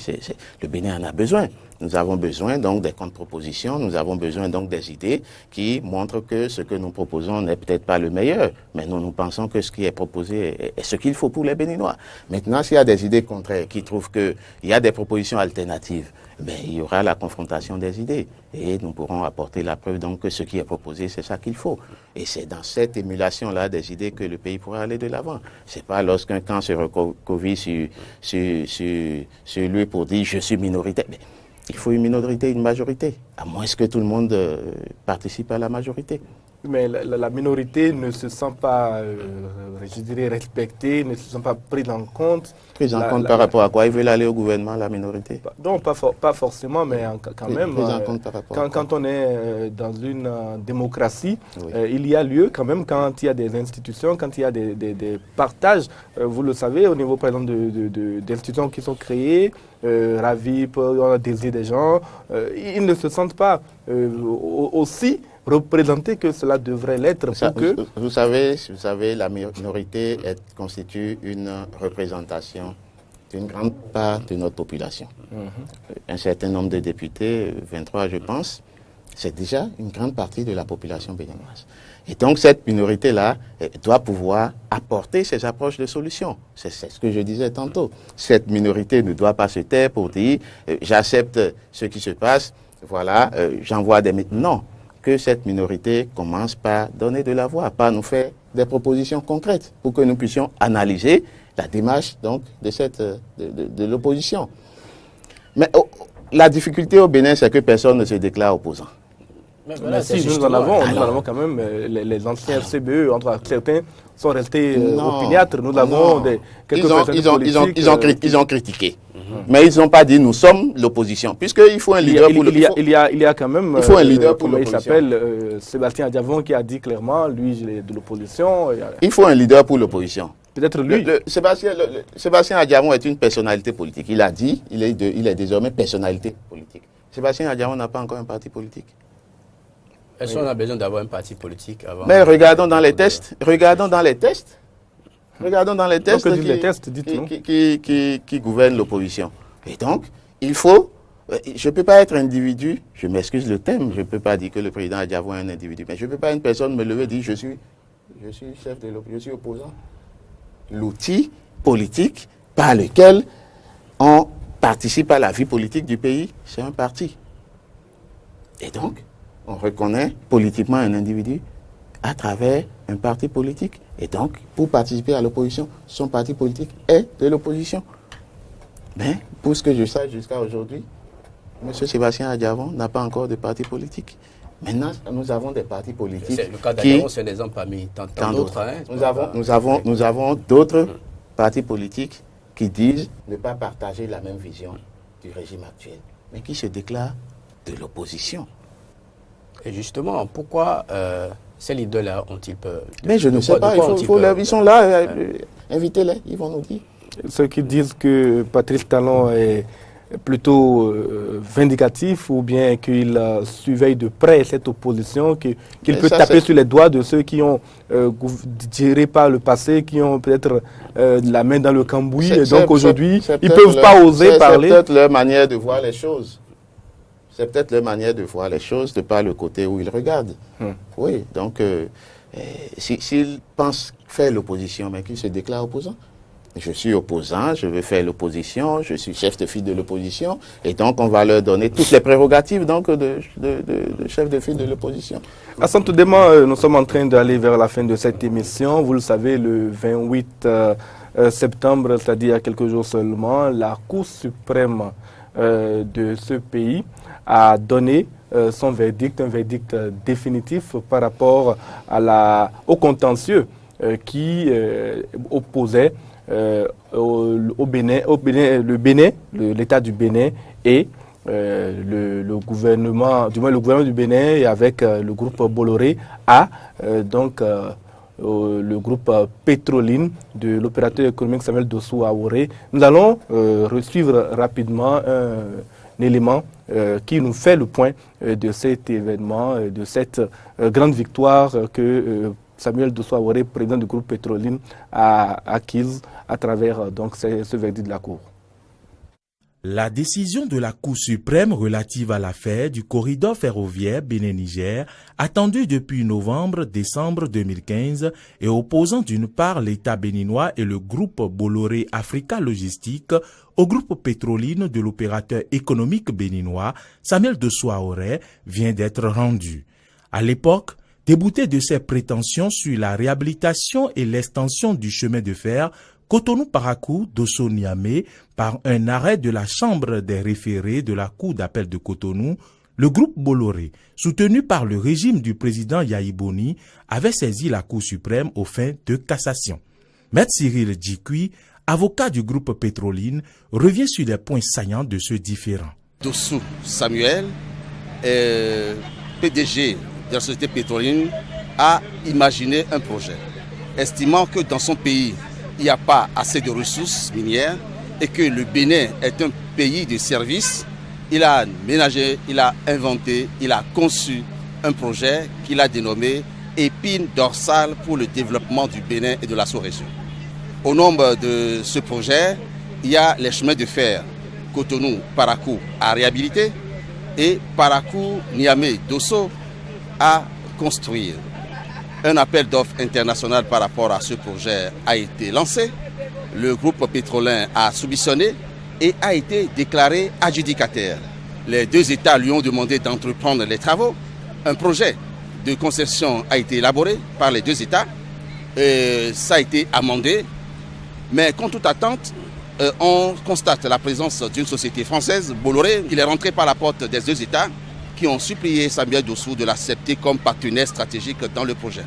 Le Bénin en a besoin. Nous avons besoin donc des contre-propositions, nous avons besoin donc des idées qui montrent que ce que nous proposons n'est peut-être pas le meilleur, mais nous pensons que ce qui est proposé est ce qu'il faut pour les Béninois. Maintenant, s'il y a des idées contraires qui trouvent qu'il y a des propositions alternatives, il y aura la confrontation des idées et nous pourrons apporter la preuve donc que ce qui est proposé, c'est ça qu'il faut. Et c'est dans cette émulation-là des idées que le pays pourra aller de l'avant. C'est pas lorsqu'un camp se recovie sur lui pour dire « je suis minoritaire ». Il faut une minorité, une majorité, à moins que tout le monde participe à la majorité. Mais la minorité ne se sent pas, je dirais, respectée, ne se sent pas prise en compte. Prise en compte par rapport à quoi? Ils veulent aller au gouvernement, la minorité? Non, pas forcément, mais quand même. Prise en compte par rapport à quoi? Quand on est dans une démocratie, il y a lieu quand même, quand il y a des institutions, quand il y a des partages, vous le savez, au niveau par exemple d'institutions qui sont créées, RAVIP, on a désir des gens, ils ne se sentent pas aussi représenter que cela devrait l'être pour que... Vous savez, la minorité constitue une représentation d'une grande part de notre population. Un certain nombre de députés, 23 je pense, c'est déjà une grande partie de la population béninoise. Et donc cette minorité-là doit pouvoir apporter ses approches de solutions. C'est ce que je disais tantôt. Cette minorité ne doit pas se taire pour dire j'accepte ce qui se passe, voilà, j'envoie des... Non. Que cette minorité commence par donner de la voix, par nous faire des propositions concrètes pour que nous puissions analyser la démarche donc, de l'opposition. Mais la difficulté au Bénin, c'est que personne ne se déclare opposant. Mais si, nous en avons quand même les anciens CBE, entre certains sont restés opiniâtres. Nous avons ils ont critiqué. Mais ils n'ont pas dit nous sommes l'opposition, puisqu'il faut un leader pour l'opposition. Il y a quand même, il faut un leader pour l'opposition. Il s'appelle Sébastien Adjavon qui a dit clairement, lui, il est de l'opposition. Il faut un leader pour l'opposition. Peut-être lui. Sébastien Adjavon est une personnalité politique. Il a dit, il est désormais personnalité politique. Sébastien Adjavon n'a pas encore un parti politique. Est-ce qu'on a besoin d'avoir un parti politique avant? Mais regardons dans les tests. Regardons dans les tests qui gouvernent l'opposition. Et donc, il faut... Je ne peux pas être individu, je m'excuse le thème, je ne peux pas dire que le président Adjavon est un individu, mais je ne peux pas une personne me lever et dire je suis chef de l'opposition, je suis opposant. L'outil politique par lequel on participe à la vie politique du pays, c'est un parti. Et donc, on reconnaît politiquement un individu à travers un parti politique. Et donc, pour participer à l'opposition, son parti politique est de l'opposition. Mais, pour ce que je sache jusqu'à aujourd'hui, M. Sébastien Adjavon n'a pas encore de parti politique. Maintenant, nous avons des partis politiques. Le cas d'Adjavon, c'est un exemple parmi tant d'autres. Nous avons d'autres partis politiques qui disent ne pas partager la même vision du régime actuel, mais qui se déclarent de l'opposition. Et justement, pourquoi ces leaders-là ont-ils peur? Mais je ne sais pas, ils sont là, invitez-les, ils vont nous dire. Ceux qui disent que Patrice Talon est plutôt vindicatif ou bien qu'il surveille de près cette opposition, qu'il peut taper sur les doigts de ceux qui ont géré par le passé, qui ont peut-être la main dans le cambouis, et donc aujourd'hui, ils ne peuvent pas oser parler. C'est peut-être leur manière de voir les choses. C'est peut-être leur manière de voir les choses, de par le côté où ils regardent. Oui, donc s'ils pensent faire l'opposition, mais qu'ils se déclarent opposants. Je suis opposant, je veux faire l'opposition, je suis chef de file de l'opposition, et donc on va leur donner toutes les prérogatives donc, de chef de file de l'opposition. Assane Toudema, nous sommes en train d'aller vers la fin de cette émission. Vous le savez, le 28 septembre, c'est-à-dire il y a quelques jours seulement, la Cour suprême de ce pays a donné son verdict, un verdict définitif par rapport au contentieux qui opposait au Bénin, l'État du Bénin et le gouvernement, du moins le gouvernement du Bénin et avec le groupe Bolloré à le groupe Petroline de l'opérateur économique Samuel Dossou Aworé. Nous allons suivre rapidement un élément qui nous fait le point de cet événement, de cette grande victoire que Samuel Dossou Aworé, président du groupe Petroline, a acquise à travers donc ce verdict de la Cour. La décision de la Cour suprême relative à l'affaire du corridor ferroviaire Bénin-Niger, attendue depuis novembre-décembre 2015 et opposant d'une part l'État béninois et le groupe Bolloré Africa Logistique au groupe Petroline de l'opérateur économique béninois Samuel Dossou Aworé, vient d'être rendue. À l'époque, débouté de ses prétentions sur la réhabilitation et l'extension du chemin de fer Cotonou-Parakou-Dosso-Niamey par un arrêt de la Chambre des référés de la Cour d'appel de Cotonou, le groupe Bolloré, soutenu par le régime du président Yahi Boni, avait saisi la Cour suprême aux fins de cassation. Maître Cyril Djikui, avocat du groupe Petroline, revient sur les points saillants de ce différend. Dossou Samuel, PDG de la société Petroline, a imaginé un projet, estimant que dans son pays, il n'y a pas assez de ressources minières et que le Bénin est un pays de services. Il a ménagé, il a inventé, il a conçu un projet qu'il a dénommé Épine dorsale pour le développement du Bénin et de la sous-région. Au nombre de ce projet, il y a les chemins de fer Cotonou-Parakou à réhabiliter et Parakou-Niamey-Dosso à construire. Un appel d'offres international par rapport à ce projet a été lancé. Le groupe pétrolin a soumissionné et a été déclaré adjudicataire. Les deux États lui ont demandé d'entreprendre les travaux. Un projet de concession a été élaboré par les deux États. Ça a été amendé. Mais contre toute attente, on constate la présence d'une société française, Bolloré, qui est rentrée par la porte des deux États, qui ont supplié Samuel Dossou de l'accepter comme partenaire stratégique dans le projet.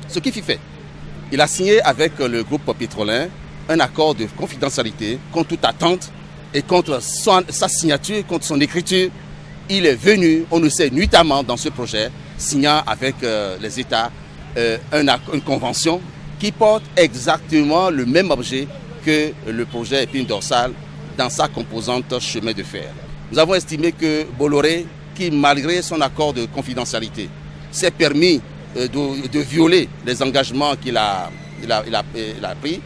Ce qui fit fait, il a signé avec le groupe pétrolin un accord de confidentialité contre toute attente et contre sa signature, contre son écriture. Il est venu, on le sait, nuitamment dans ce projet, signant avec les États une convention qui porte exactement le même objet que le projet Épine dorsale dans sa composante chemin de fer. Nous avons estimé que Bolloré, qui malgré son accord de confidentialité, s'est permis de violer les engagements qu'il a pris,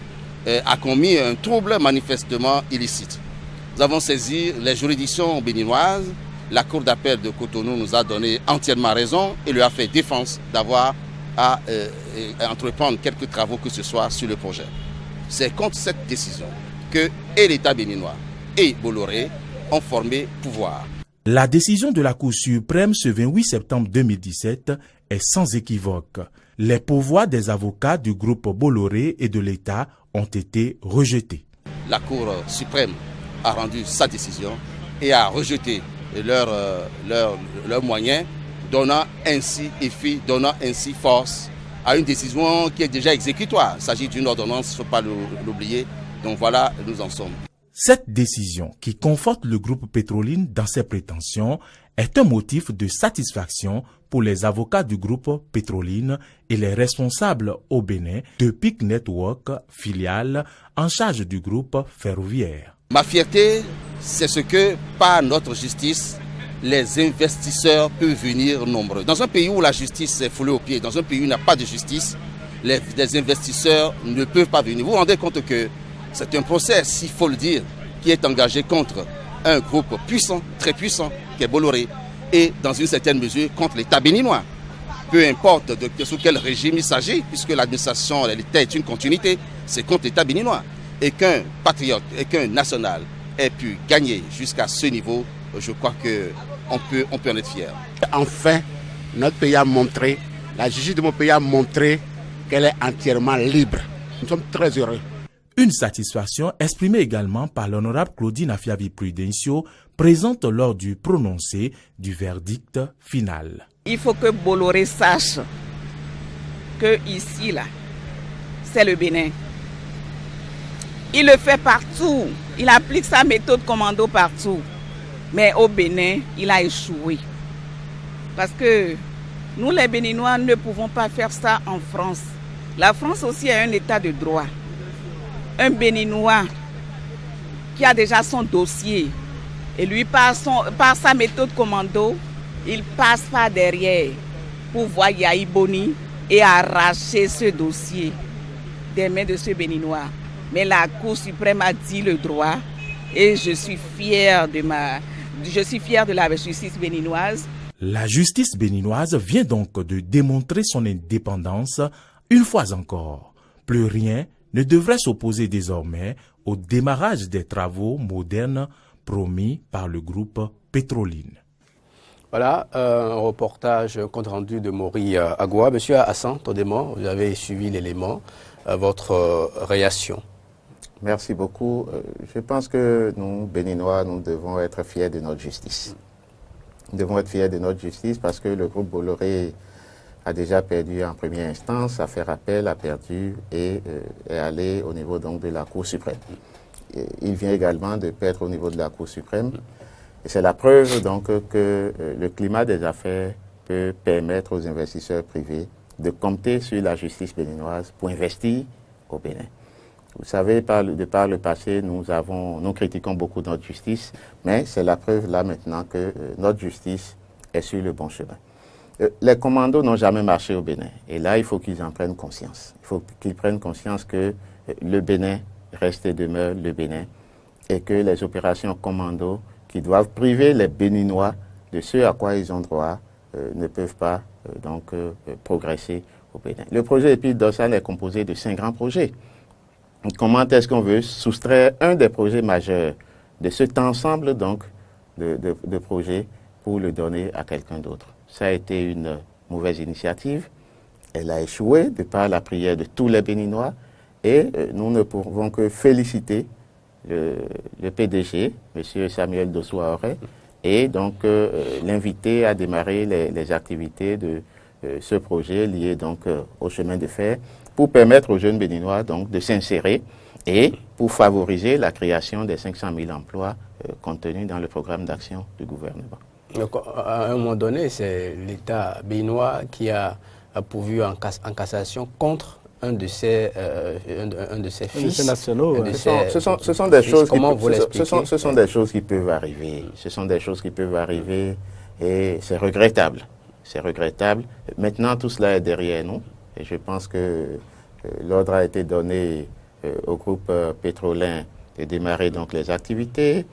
a commis un trouble manifestement illicite. Nous avons saisi les juridictions béninoises. La Cour d'appel de Cotonou nous a donné entièrement raison et lui a fait défense d'avoir à entreprendre quelques travaux que ce soit sur le projet. C'est contre cette décision que et l'État béninois et Bolloré ont formé pouvoir. La décision de la Cour suprême ce 28 septembre 2017 est sans équivoque. Les pourvois des avocats du groupe Bolloré et de l'État ont été rejetés. La Cour suprême a rendu sa décision et a rejeté leurs moyens, donnant ainsi effet, donnant ainsi force à une décision qui est déjà exécutoire. Il s'agit d'une ordonnance, il ne faut pas l'oublier. Donc voilà, nous en sommes. Cette décision, qui conforte le groupe Petroline dans ses prétentions, est un motif de satisfaction pour les avocats du groupe Petroline et les responsables au Bénin de PIC Network, filiale en charge du groupe ferroviaire. Ma fierté, c'est ce que, par notre justice, les investisseurs peuvent venir nombreux. Dans un pays où la justice est foulée aux pieds, dans un pays où il n'y a pas de justice, les investisseurs ne peuvent pas venir. Vous vous rendez compte que c'est un procès, s'il faut le dire, qui est engagé contre un groupe puissant, très puissant, qu'est Bolloré et dans une certaine mesure contre l'État béninois. Peu importe sous quel régime il s'agit, puisque l'administration, l'État est une continuité, c'est contre l'État béninois. Et qu'un patriote et qu'un national ait pu gagner jusqu'à ce niveau, je crois qu'on peut en être fier. Enfin, notre pays a montré, la justice de mon pays a montré qu'elle est entièrement libre. Nous sommes très heureux. Une satisfaction exprimée également par l'honorable Claudine Afiavi-Prudencio, présente lors du prononcé du verdict final. Il faut que Bolloré sache que ici, là, c'est le Bénin. Il le fait partout. Il applique sa méthode commando partout. Mais au Bénin, il a échoué. Parce que nous, les Béninois, ne pouvons pas faire ça en France. La France aussi est un état de droit. Un Béninois qui a déjà son dossier, et lui, par sa méthode commando, il passe par derrière pour voir Yahi Boni et arracher ce dossier des mains de ce Béninois. Mais la Cour suprême a dit le droit et je suis fier de la justice béninoise. La justice béninoise vient donc de démontrer son indépendance une fois encore. Plus rien ne devrait s'opposer désormais au démarrage des travaux modernes promis par le groupe Petroline. Voilà, un reportage, un compte rendu de Maury Agua. Monsieur Hassan Todema, vous avez suivi l'élément. Votre réaction? Merci beaucoup. Je pense que nous, Béninois, nous devons être fiers de notre justice. Nous devons être fiers de notre justice parce que le groupe Bolloré a déjà perdu en première instance, a fait appel, a perdu et est allé au niveau donc de la Cour suprême. Et il vient également de perdre au niveau de la Cour suprême. Et c'est la preuve donc que le climat des affaires peut permettre aux investisseurs privés de compter sur la justice béninoise pour investir au Bénin. Vous savez, par le passé, nous critiquons beaucoup notre justice, mais c'est la preuve là maintenant que notre justice est sur le bon chemin. Les commandos n'ont jamais marché au Bénin. Et là, il faut qu'ils en prennent conscience. Il faut qu'ils prennent conscience que le Bénin reste et demeure le Bénin et que les opérations commando qui doivent priver les Béninois de ce à quoi ils ont droit ne peuvent pas progresser au Bénin. Le projet EPID dorsal est composé de 5 grands projets. Comment est-ce qu'on veut soustraire un des projets majeurs de cet ensemble donc de projets pour le donner à quelqu'un d'autre? Ça a été une mauvaise initiative. Elle a échoué de par la prière de tous les Béninois et nous ne pouvons que féliciter le PDG, M. Samuel Dossoa-Oré, et donc l'inviter à démarrer les activités de ce projet lié donc au chemin de fer pour permettre aux jeunes Béninois donc de s'insérer et pour favoriser la création des 500 000 emplois contenus dans le programme d'action du gouvernement. Donc, à un moment donné, c'est l'État béninois qui a pourvu en cassation contre un de ses fils nationaux. Ce sont des choses Comment vous l'expliquez? Ce sont des choses qui peuvent arriver. Ce sont des choses qui peuvent arriver et c'est regrettable. C'est regrettable. Maintenant, tout cela est derrière nous et je pense que l'ordre a été donné au groupe Petrolin de démarrer donc les activités.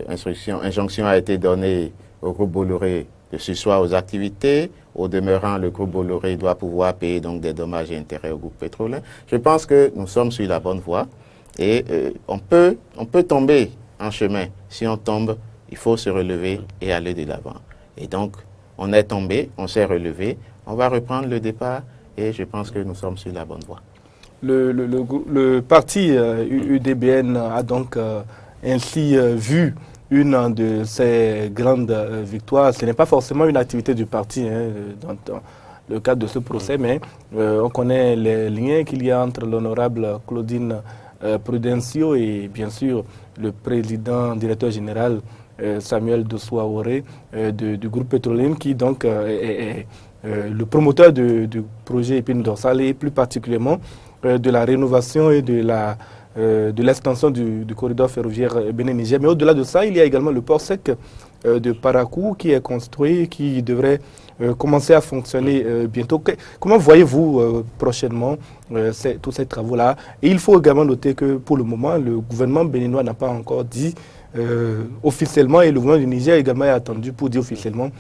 Injonction a été donnée au groupe Bolloré de se soir aux activités. Au demeurant, le groupe Bolloré doit pouvoir payer donc des dommages et intérêts au groupe Petrolin. Je pense que nous sommes sur la bonne voie et on peut tomber en chemin. Si on tombe, il faut se relever et aller de l'avant. Et donc, on est tombé, on s'est relevé, on va reprendre le départ et je pense que nous sommes sur la bonne voie. Le parti UDBN a donc ainsi vu une de ces grandes victoires. Ce n'est pas forcément une activité du parti dans le cadre de ce procès, mais on connaît les liens qu'il y a entre l'honorable Claudine Prudencio et bien sûr le président directeur général Samuel Dossoa-Oré du groupe Petroline qui donc est le promoteur du projet Épine dorsale et plus particulièrement de la rénovation et de l'extension du corridor ferroviaire Bénin-Niger. Mais au-delà de ça, il y a également le port sec de Parakou qui est construit, qui devrait commencer à fonctionner bientôt. Comment voyez-vous prochainement tous ces travaux-là? Et il faut également noter que pour le moment, le gouvernement béninois n'a pas encore dit officiellement, et le gouvernement du Niger également est attendu pour dire officiellement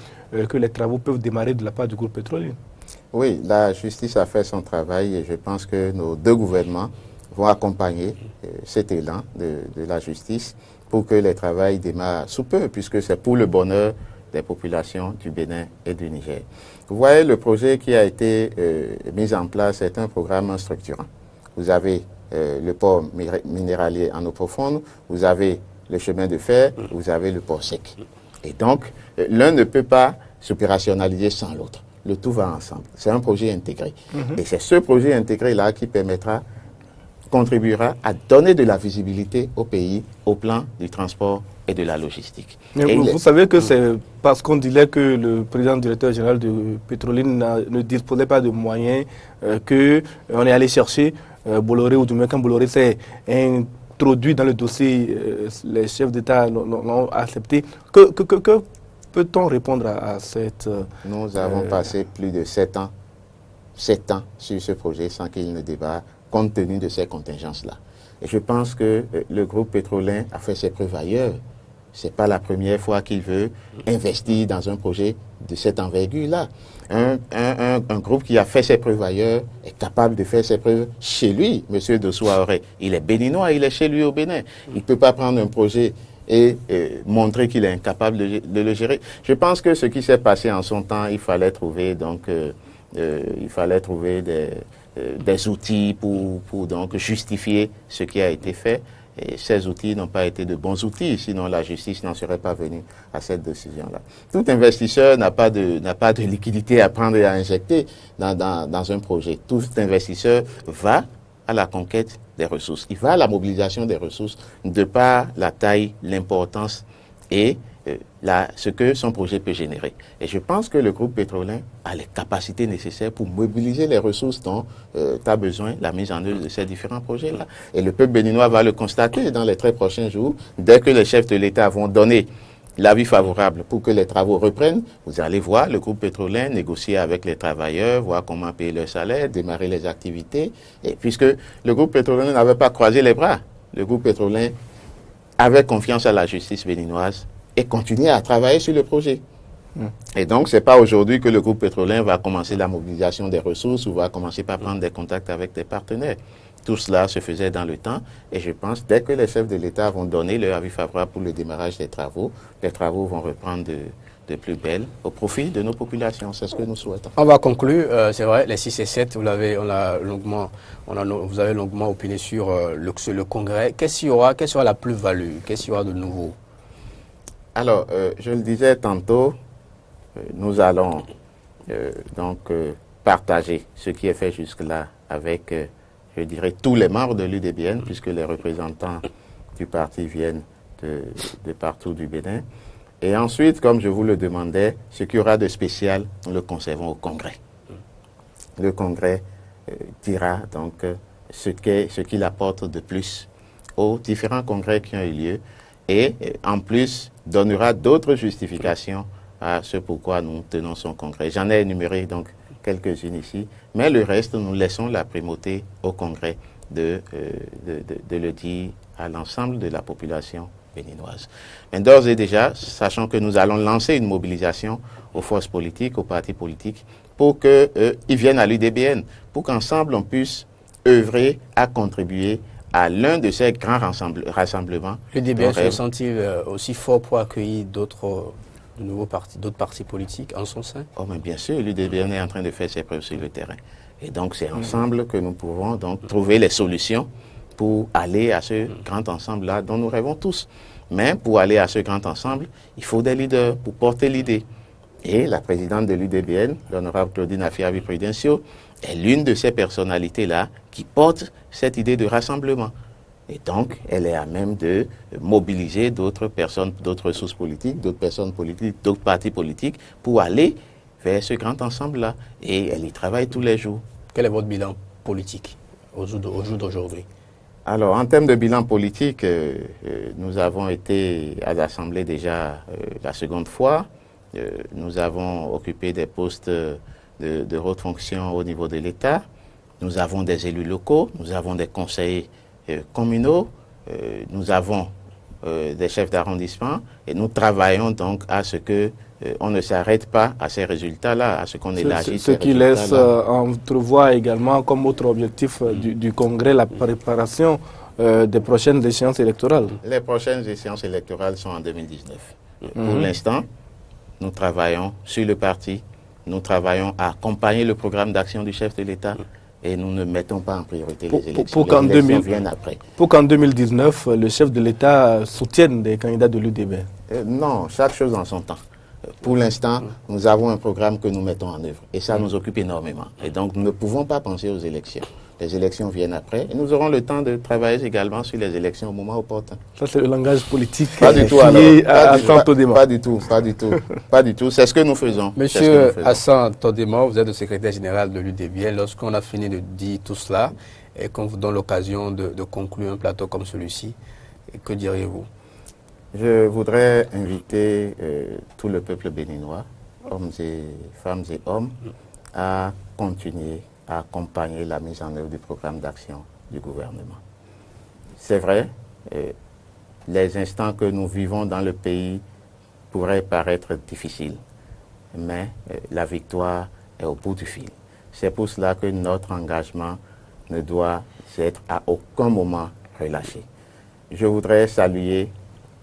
que les travaux peuvent démarrer de la part du groupe pétrolier. Oui, la justice a fait son travail et je pense que nos deux gouvernements vont accompagner cet élan de la justice pour que les travaux démarrent sous peu, puisque c'est pour le bonheur des populations du Bénin et du Niger. Vous voyez, le projet qui a été mis en place est un programme structurant. Vous avez le port minéralier en eau profonde, vous avez le chemin de fer, vous avez le port sec. Et donc, l'un ne peut pas s'opérationnaliser sans l'autre. Le tout va ensemble. C'est un projet intégré. Et c'est ce projet intégré-là qui contribuera à donner de la visibilité au pays au plan du transport et de la logistique. Mais vous savez que c'est parce qu'on disait que le président directeur général de Pétroline ne disposait pas de moyens qu'on est allé chercher Bolloré, ou du moins quand Bolloré s'est introduit dans le dossier, les chefs d'État l'ont accepté. Que peut-on répondre à cette... Nous avons passé plus de 7 ans sur ce projet sans qu'il ne débat, compte tenu de ces contingences-là. Et je pense que le groupe pétrolien a fait ses preuves ailleurs. Ce n'est pas la première fois qu'il veut investir dans un projet de cette envergure-là. Un groupe qui a fait ses preuves ailleurs est capable de faire ses preuves chez lui. Monsieur Dossoaoré, il est béninois, il est chez lui au Bénin. Il ne peut pas prendre un projet et montrer qu'il est incapable de le gérer. Je pense que ce qui s'est passé en son temps, il fallait trouver des outils pour donc justifier ce qui a été fait. Et ces outils n'ont pas été de bons outils, sinon la justice n'en serait pas venue à cette décision-là. Tout investisseur n'a pas de liquidité à prendre et à injecter dans un projet. Tout investisseur va à la conquête des ressources. Il va à la mobilisation des ressources de par la taille, l'importance et ce que son projet peut générer. Et je pense que le groupe pétrolien a les capacités nécessaires pour mobiliser les ressources dont a besoin la mise en œuvre de ces différents projets-là. Et le peuple béninois va le constater dans les très prochains jours. Dès que les chefs de l'État vont donner l'avis favorable pour que les travaux reprennent, vous allez voir le groupe pétrolien négocier avec les travailleurs, voir comment payer leur salaire, démarrer les activités. Et puisque le groupe pétrolien n'avait pas croisé les bras, le groupe pétrolien avait confiance à la justice béninoise et continuer à travailler sur le projet. Et donc, ce n'est pas aujourd'hui que le groupe pétrolien va commencer la mobilisation des ressources ou va commencer par prendre des contacts avec des partenaires. Tout cela se faisait dans le temps et je pense dès que les chefs de l'État vont donner leur avis favorable pour le démarrage des travaux, les travaux vont reprendre de plus belle au profit de nos populations. C'est ce que nous souhaitons. On va conclure. C'est vrai, les 6 et 7, vous avez longuement opiné sur le congrès. Quelle sera la plus-value? Qu'est-ce qu'il y aura de nouveau? Alors, je le disais tantôt, nous allons partager ce qui est fait jusque-là avec, je dirais, tous les membres de l'UDBN, puisque les représentants du parti viennent de partout du Bénin. Et ensuite, comme je vous le demandais, ce qu'il y aura de spécial, nous le conservons au Congrès. Le Congrès dira donc ce qu'il apporte de plus aux différents congrès qui ont eu lieu et en plus donnera d'autres justifications à ce pourquoi nous tenons son congrès. J'en ai énuméré donc quelques-unes ici, mais le reste, nous laissons la primauté au Congrès de le dire à l'ensemble de la population béninoise. Mais d'ores et déjà, sachant que nous allons lancer une mobilisation aux forces politiques, aux partis politiques, pour qu'ils viennent à l'UDBN, pour qu'ensemble on puisse œuvrer à contribuer à l'un de ces grands rassemblements. L'UDBN se sent-il aussi fort pour accueillir d'autres partis politiques en son sein? Oh, mais bien sûr, l'UDBN est en train de faire ses preuves sur le terrain. Et donc, c'est ensemble que nous pouvons donc trouver les solutions pour aller à ce grand ensemble-là dont nous rêvons tous. Mais pour aller à ce grand ensemble, il faut des leaders pour porter l'idée. Et la présidente de l'UDBN, l'honorable Claudine Afiavi-Prudencio, est l'une de ces personnalités-là qui porte cette idée de rassemblement. Et donc, elle est à même de mobiliser d'autres personnes, d'autres ressources politiques, d'autres personnes politiques, d'autres partis politiques pour aller vers ce grand ensemble-là. Et elle y travaille tous les jours. Quel est votre bilan politique au jour d'aujourd'hui? Alors, en termes de bilan politique, nous avons été à l'Assemblée déjà la seconde fois. Nous avons occupé des postes de haute fonction au niveau de l'État. Nous avons des élus locaux, nous avons des conseillers communaux, nous avons des chefs d'arrondissement et nous travaillons donc à ce que on ne s'arrête pas à ces résultats-là, à ce qu'on élargisse ce qui laisse entrevoir également comme autre objectif du Congrès la préparation des prochaines échéances électorales. Les prochaines échéances électorales sont en 2019. Pour l'instant, nous travaillons sur le parti, nous travaillons à accompagner le programme d'action du chef de l'État et nous ne mettons pas en priorité les élections. Les élections viennent après. Pour qu'en 2019, le chef de l'État soutienne des candidats de l'UDB? Non, chaque chose en son temps. Pour l'instant, nous avons un programme que nous mettons en œuvre et ça nous occupe énormément. Et donc, nous ne pouvons pas penser aux élections. Les élections viennent après et nous aurons le temps de travailler également sur les élections au moment opportun. Ça, c'est le langage politique. Pas du tout, Pas du tout. C'est ce que nous faisons. Monsieur Hassan Todema, vous êtes le secrétaire général de l'UDBN. Lorsqu'on a fini de dire tout cela et qu'on vous donne l'occasion de conclure un plateau comme celui-ci, que diriez-vous? Je voudrais inviter tout le peuple béninois, femmes et hommes, à continuer à accompagner la mise en œuvre du programme d'action du gouvernement. C'est vrai, les instants que nous vivons dans le pays pourraient paraître difficiles, mais la victoire est au bout du fil. C'est pour cela que notre engagement ne doit être à aucun moment relâché. Je voudrais saluer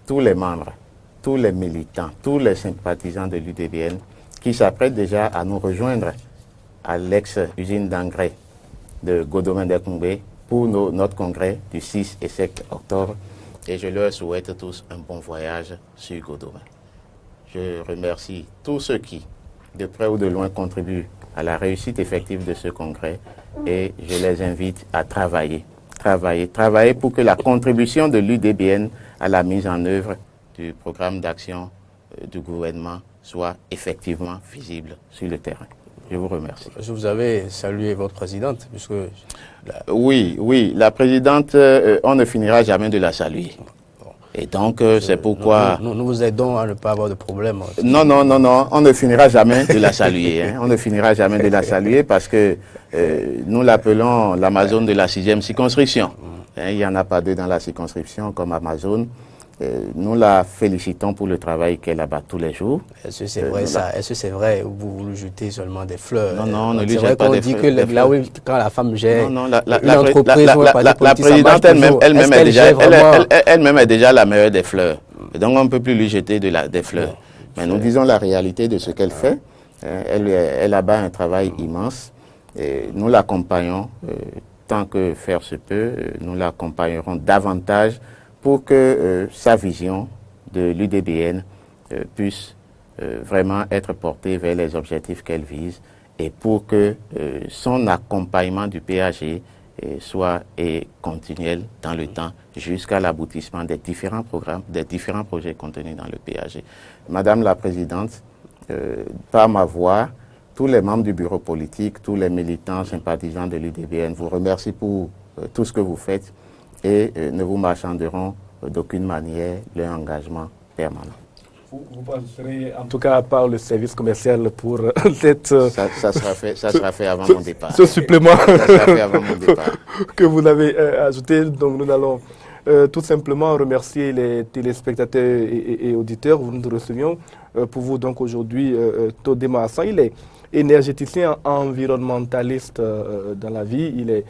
tous les membres, tous les militants, tous les sympathisants de l'UDBN qui s'apprêtent déjà à nous rejoindre à l'ex-usine d'engrais de Godomain-Dekoumbé pour notre congrès du 6 et 7 octobre. Et je leur souhaite tous un bon voyage sur Godomain. Je remercie tous ceux qui, de près ou de loin, contribuent à la réussite effective de ce congrès et je les invite à travailler pour que la contribution de l'UDBN à la mise en œuvre du programme d'action du gouvernement soit effectivement visible sur le terrain. Je vous remercie. Je vous avais salué votre présidente, puisque... Oui, la présidente, on ne finira jamais de la saluer. Et donc, c'est pourquoi... Nous vous aidons à ne pas avoir de problème. Non, on ne finira jamais de la saluer. On ne finira jamais de la saluer parce que nous l'appelons l'Amazone de la 6e circonscription. Il n'y en a pas deux dans la circonscription comme Amazone. Nous la félicitons pour le travail qu'elle abat tous les jours. Est-ce que c'est vrai ça? Est-ce que c'est vrai ou vous lui jetez seulement des fleurs? Non, on ne lui jette pas des fleurs. C'est vrai qu'on dit que là où, quand la femme gère une entreprise, la présidente elle-même est déjà la meilleure des fleurs. Et donc on ne peut plus lui jeter des fleurs. Mais nous disons la réalité de ce qu'elle fait. Elle abat un travail immense. Et nous l'accompagnons tant que faire se peut. Nous l'accompagnerons davantage pour que sa vision de l'UDBN puisse vraiment être portée vers les objectifs qu'elle vise et pour que son accompagnement du PAG soit continuel dans le temps jusqu'à l'aboutissement des différents programmes, des différents projets contenus dans le PAG. Madame la Présidente, par ma voix, tous les membres du bureau politique, tous les militants sympathisants de l'UDBN vous remercient pour tout ce que vous faites et ne vous marchanderont d'aucune manière leur engagement permanent. Vous passerez en tout cas par le service commercial pour cette... Ça sera fait avant mon départ. Ce supplément ça sera fait avant mon départ. Que vous avez ajouté. Donc nous allons tout simplement remercier les téléspectateurs et auditeurs. Nous nous recevions pour vous donc aujourd'hui Todema Hassan. Il est énergéticien environnementaliste dans la vie. Il est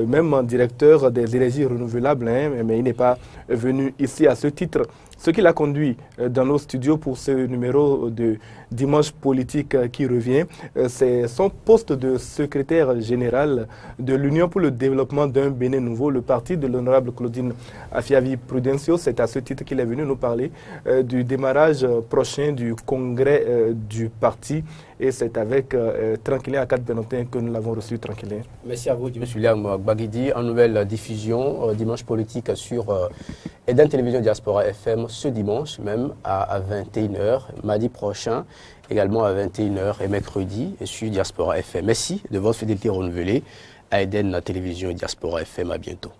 même directeur des énergies renouvelables, mais il n'est pas venu ici à ce titre. Ce qui l'a conduit dans nos studios pour ce numéro de Dimanche politique qui revient, c'est son poste de secrétaire général de l'Union pour le développement d'un Bénin nouveau, le parti de l'honorable Claudine Afiavi Prudencio. C'est à ce titre qu'il est venu nous parler du démarrage prochain du congrès du parti. Et c'est avec Tranquillin Akad Benotin que nous l'avons reçu. Tranquillin. Merci à vous, M. Liam Gbagidi. En nouvelle diffusion, Dimanche politique sur Eden Télévision Diaspora FM ce dimanche même à 21h, mardi prochain également à 21h et mercredi sur Diaspora FM. Merci de votre fidélité renouvelée à Eden Télévision Diaspora FM. À bientôt.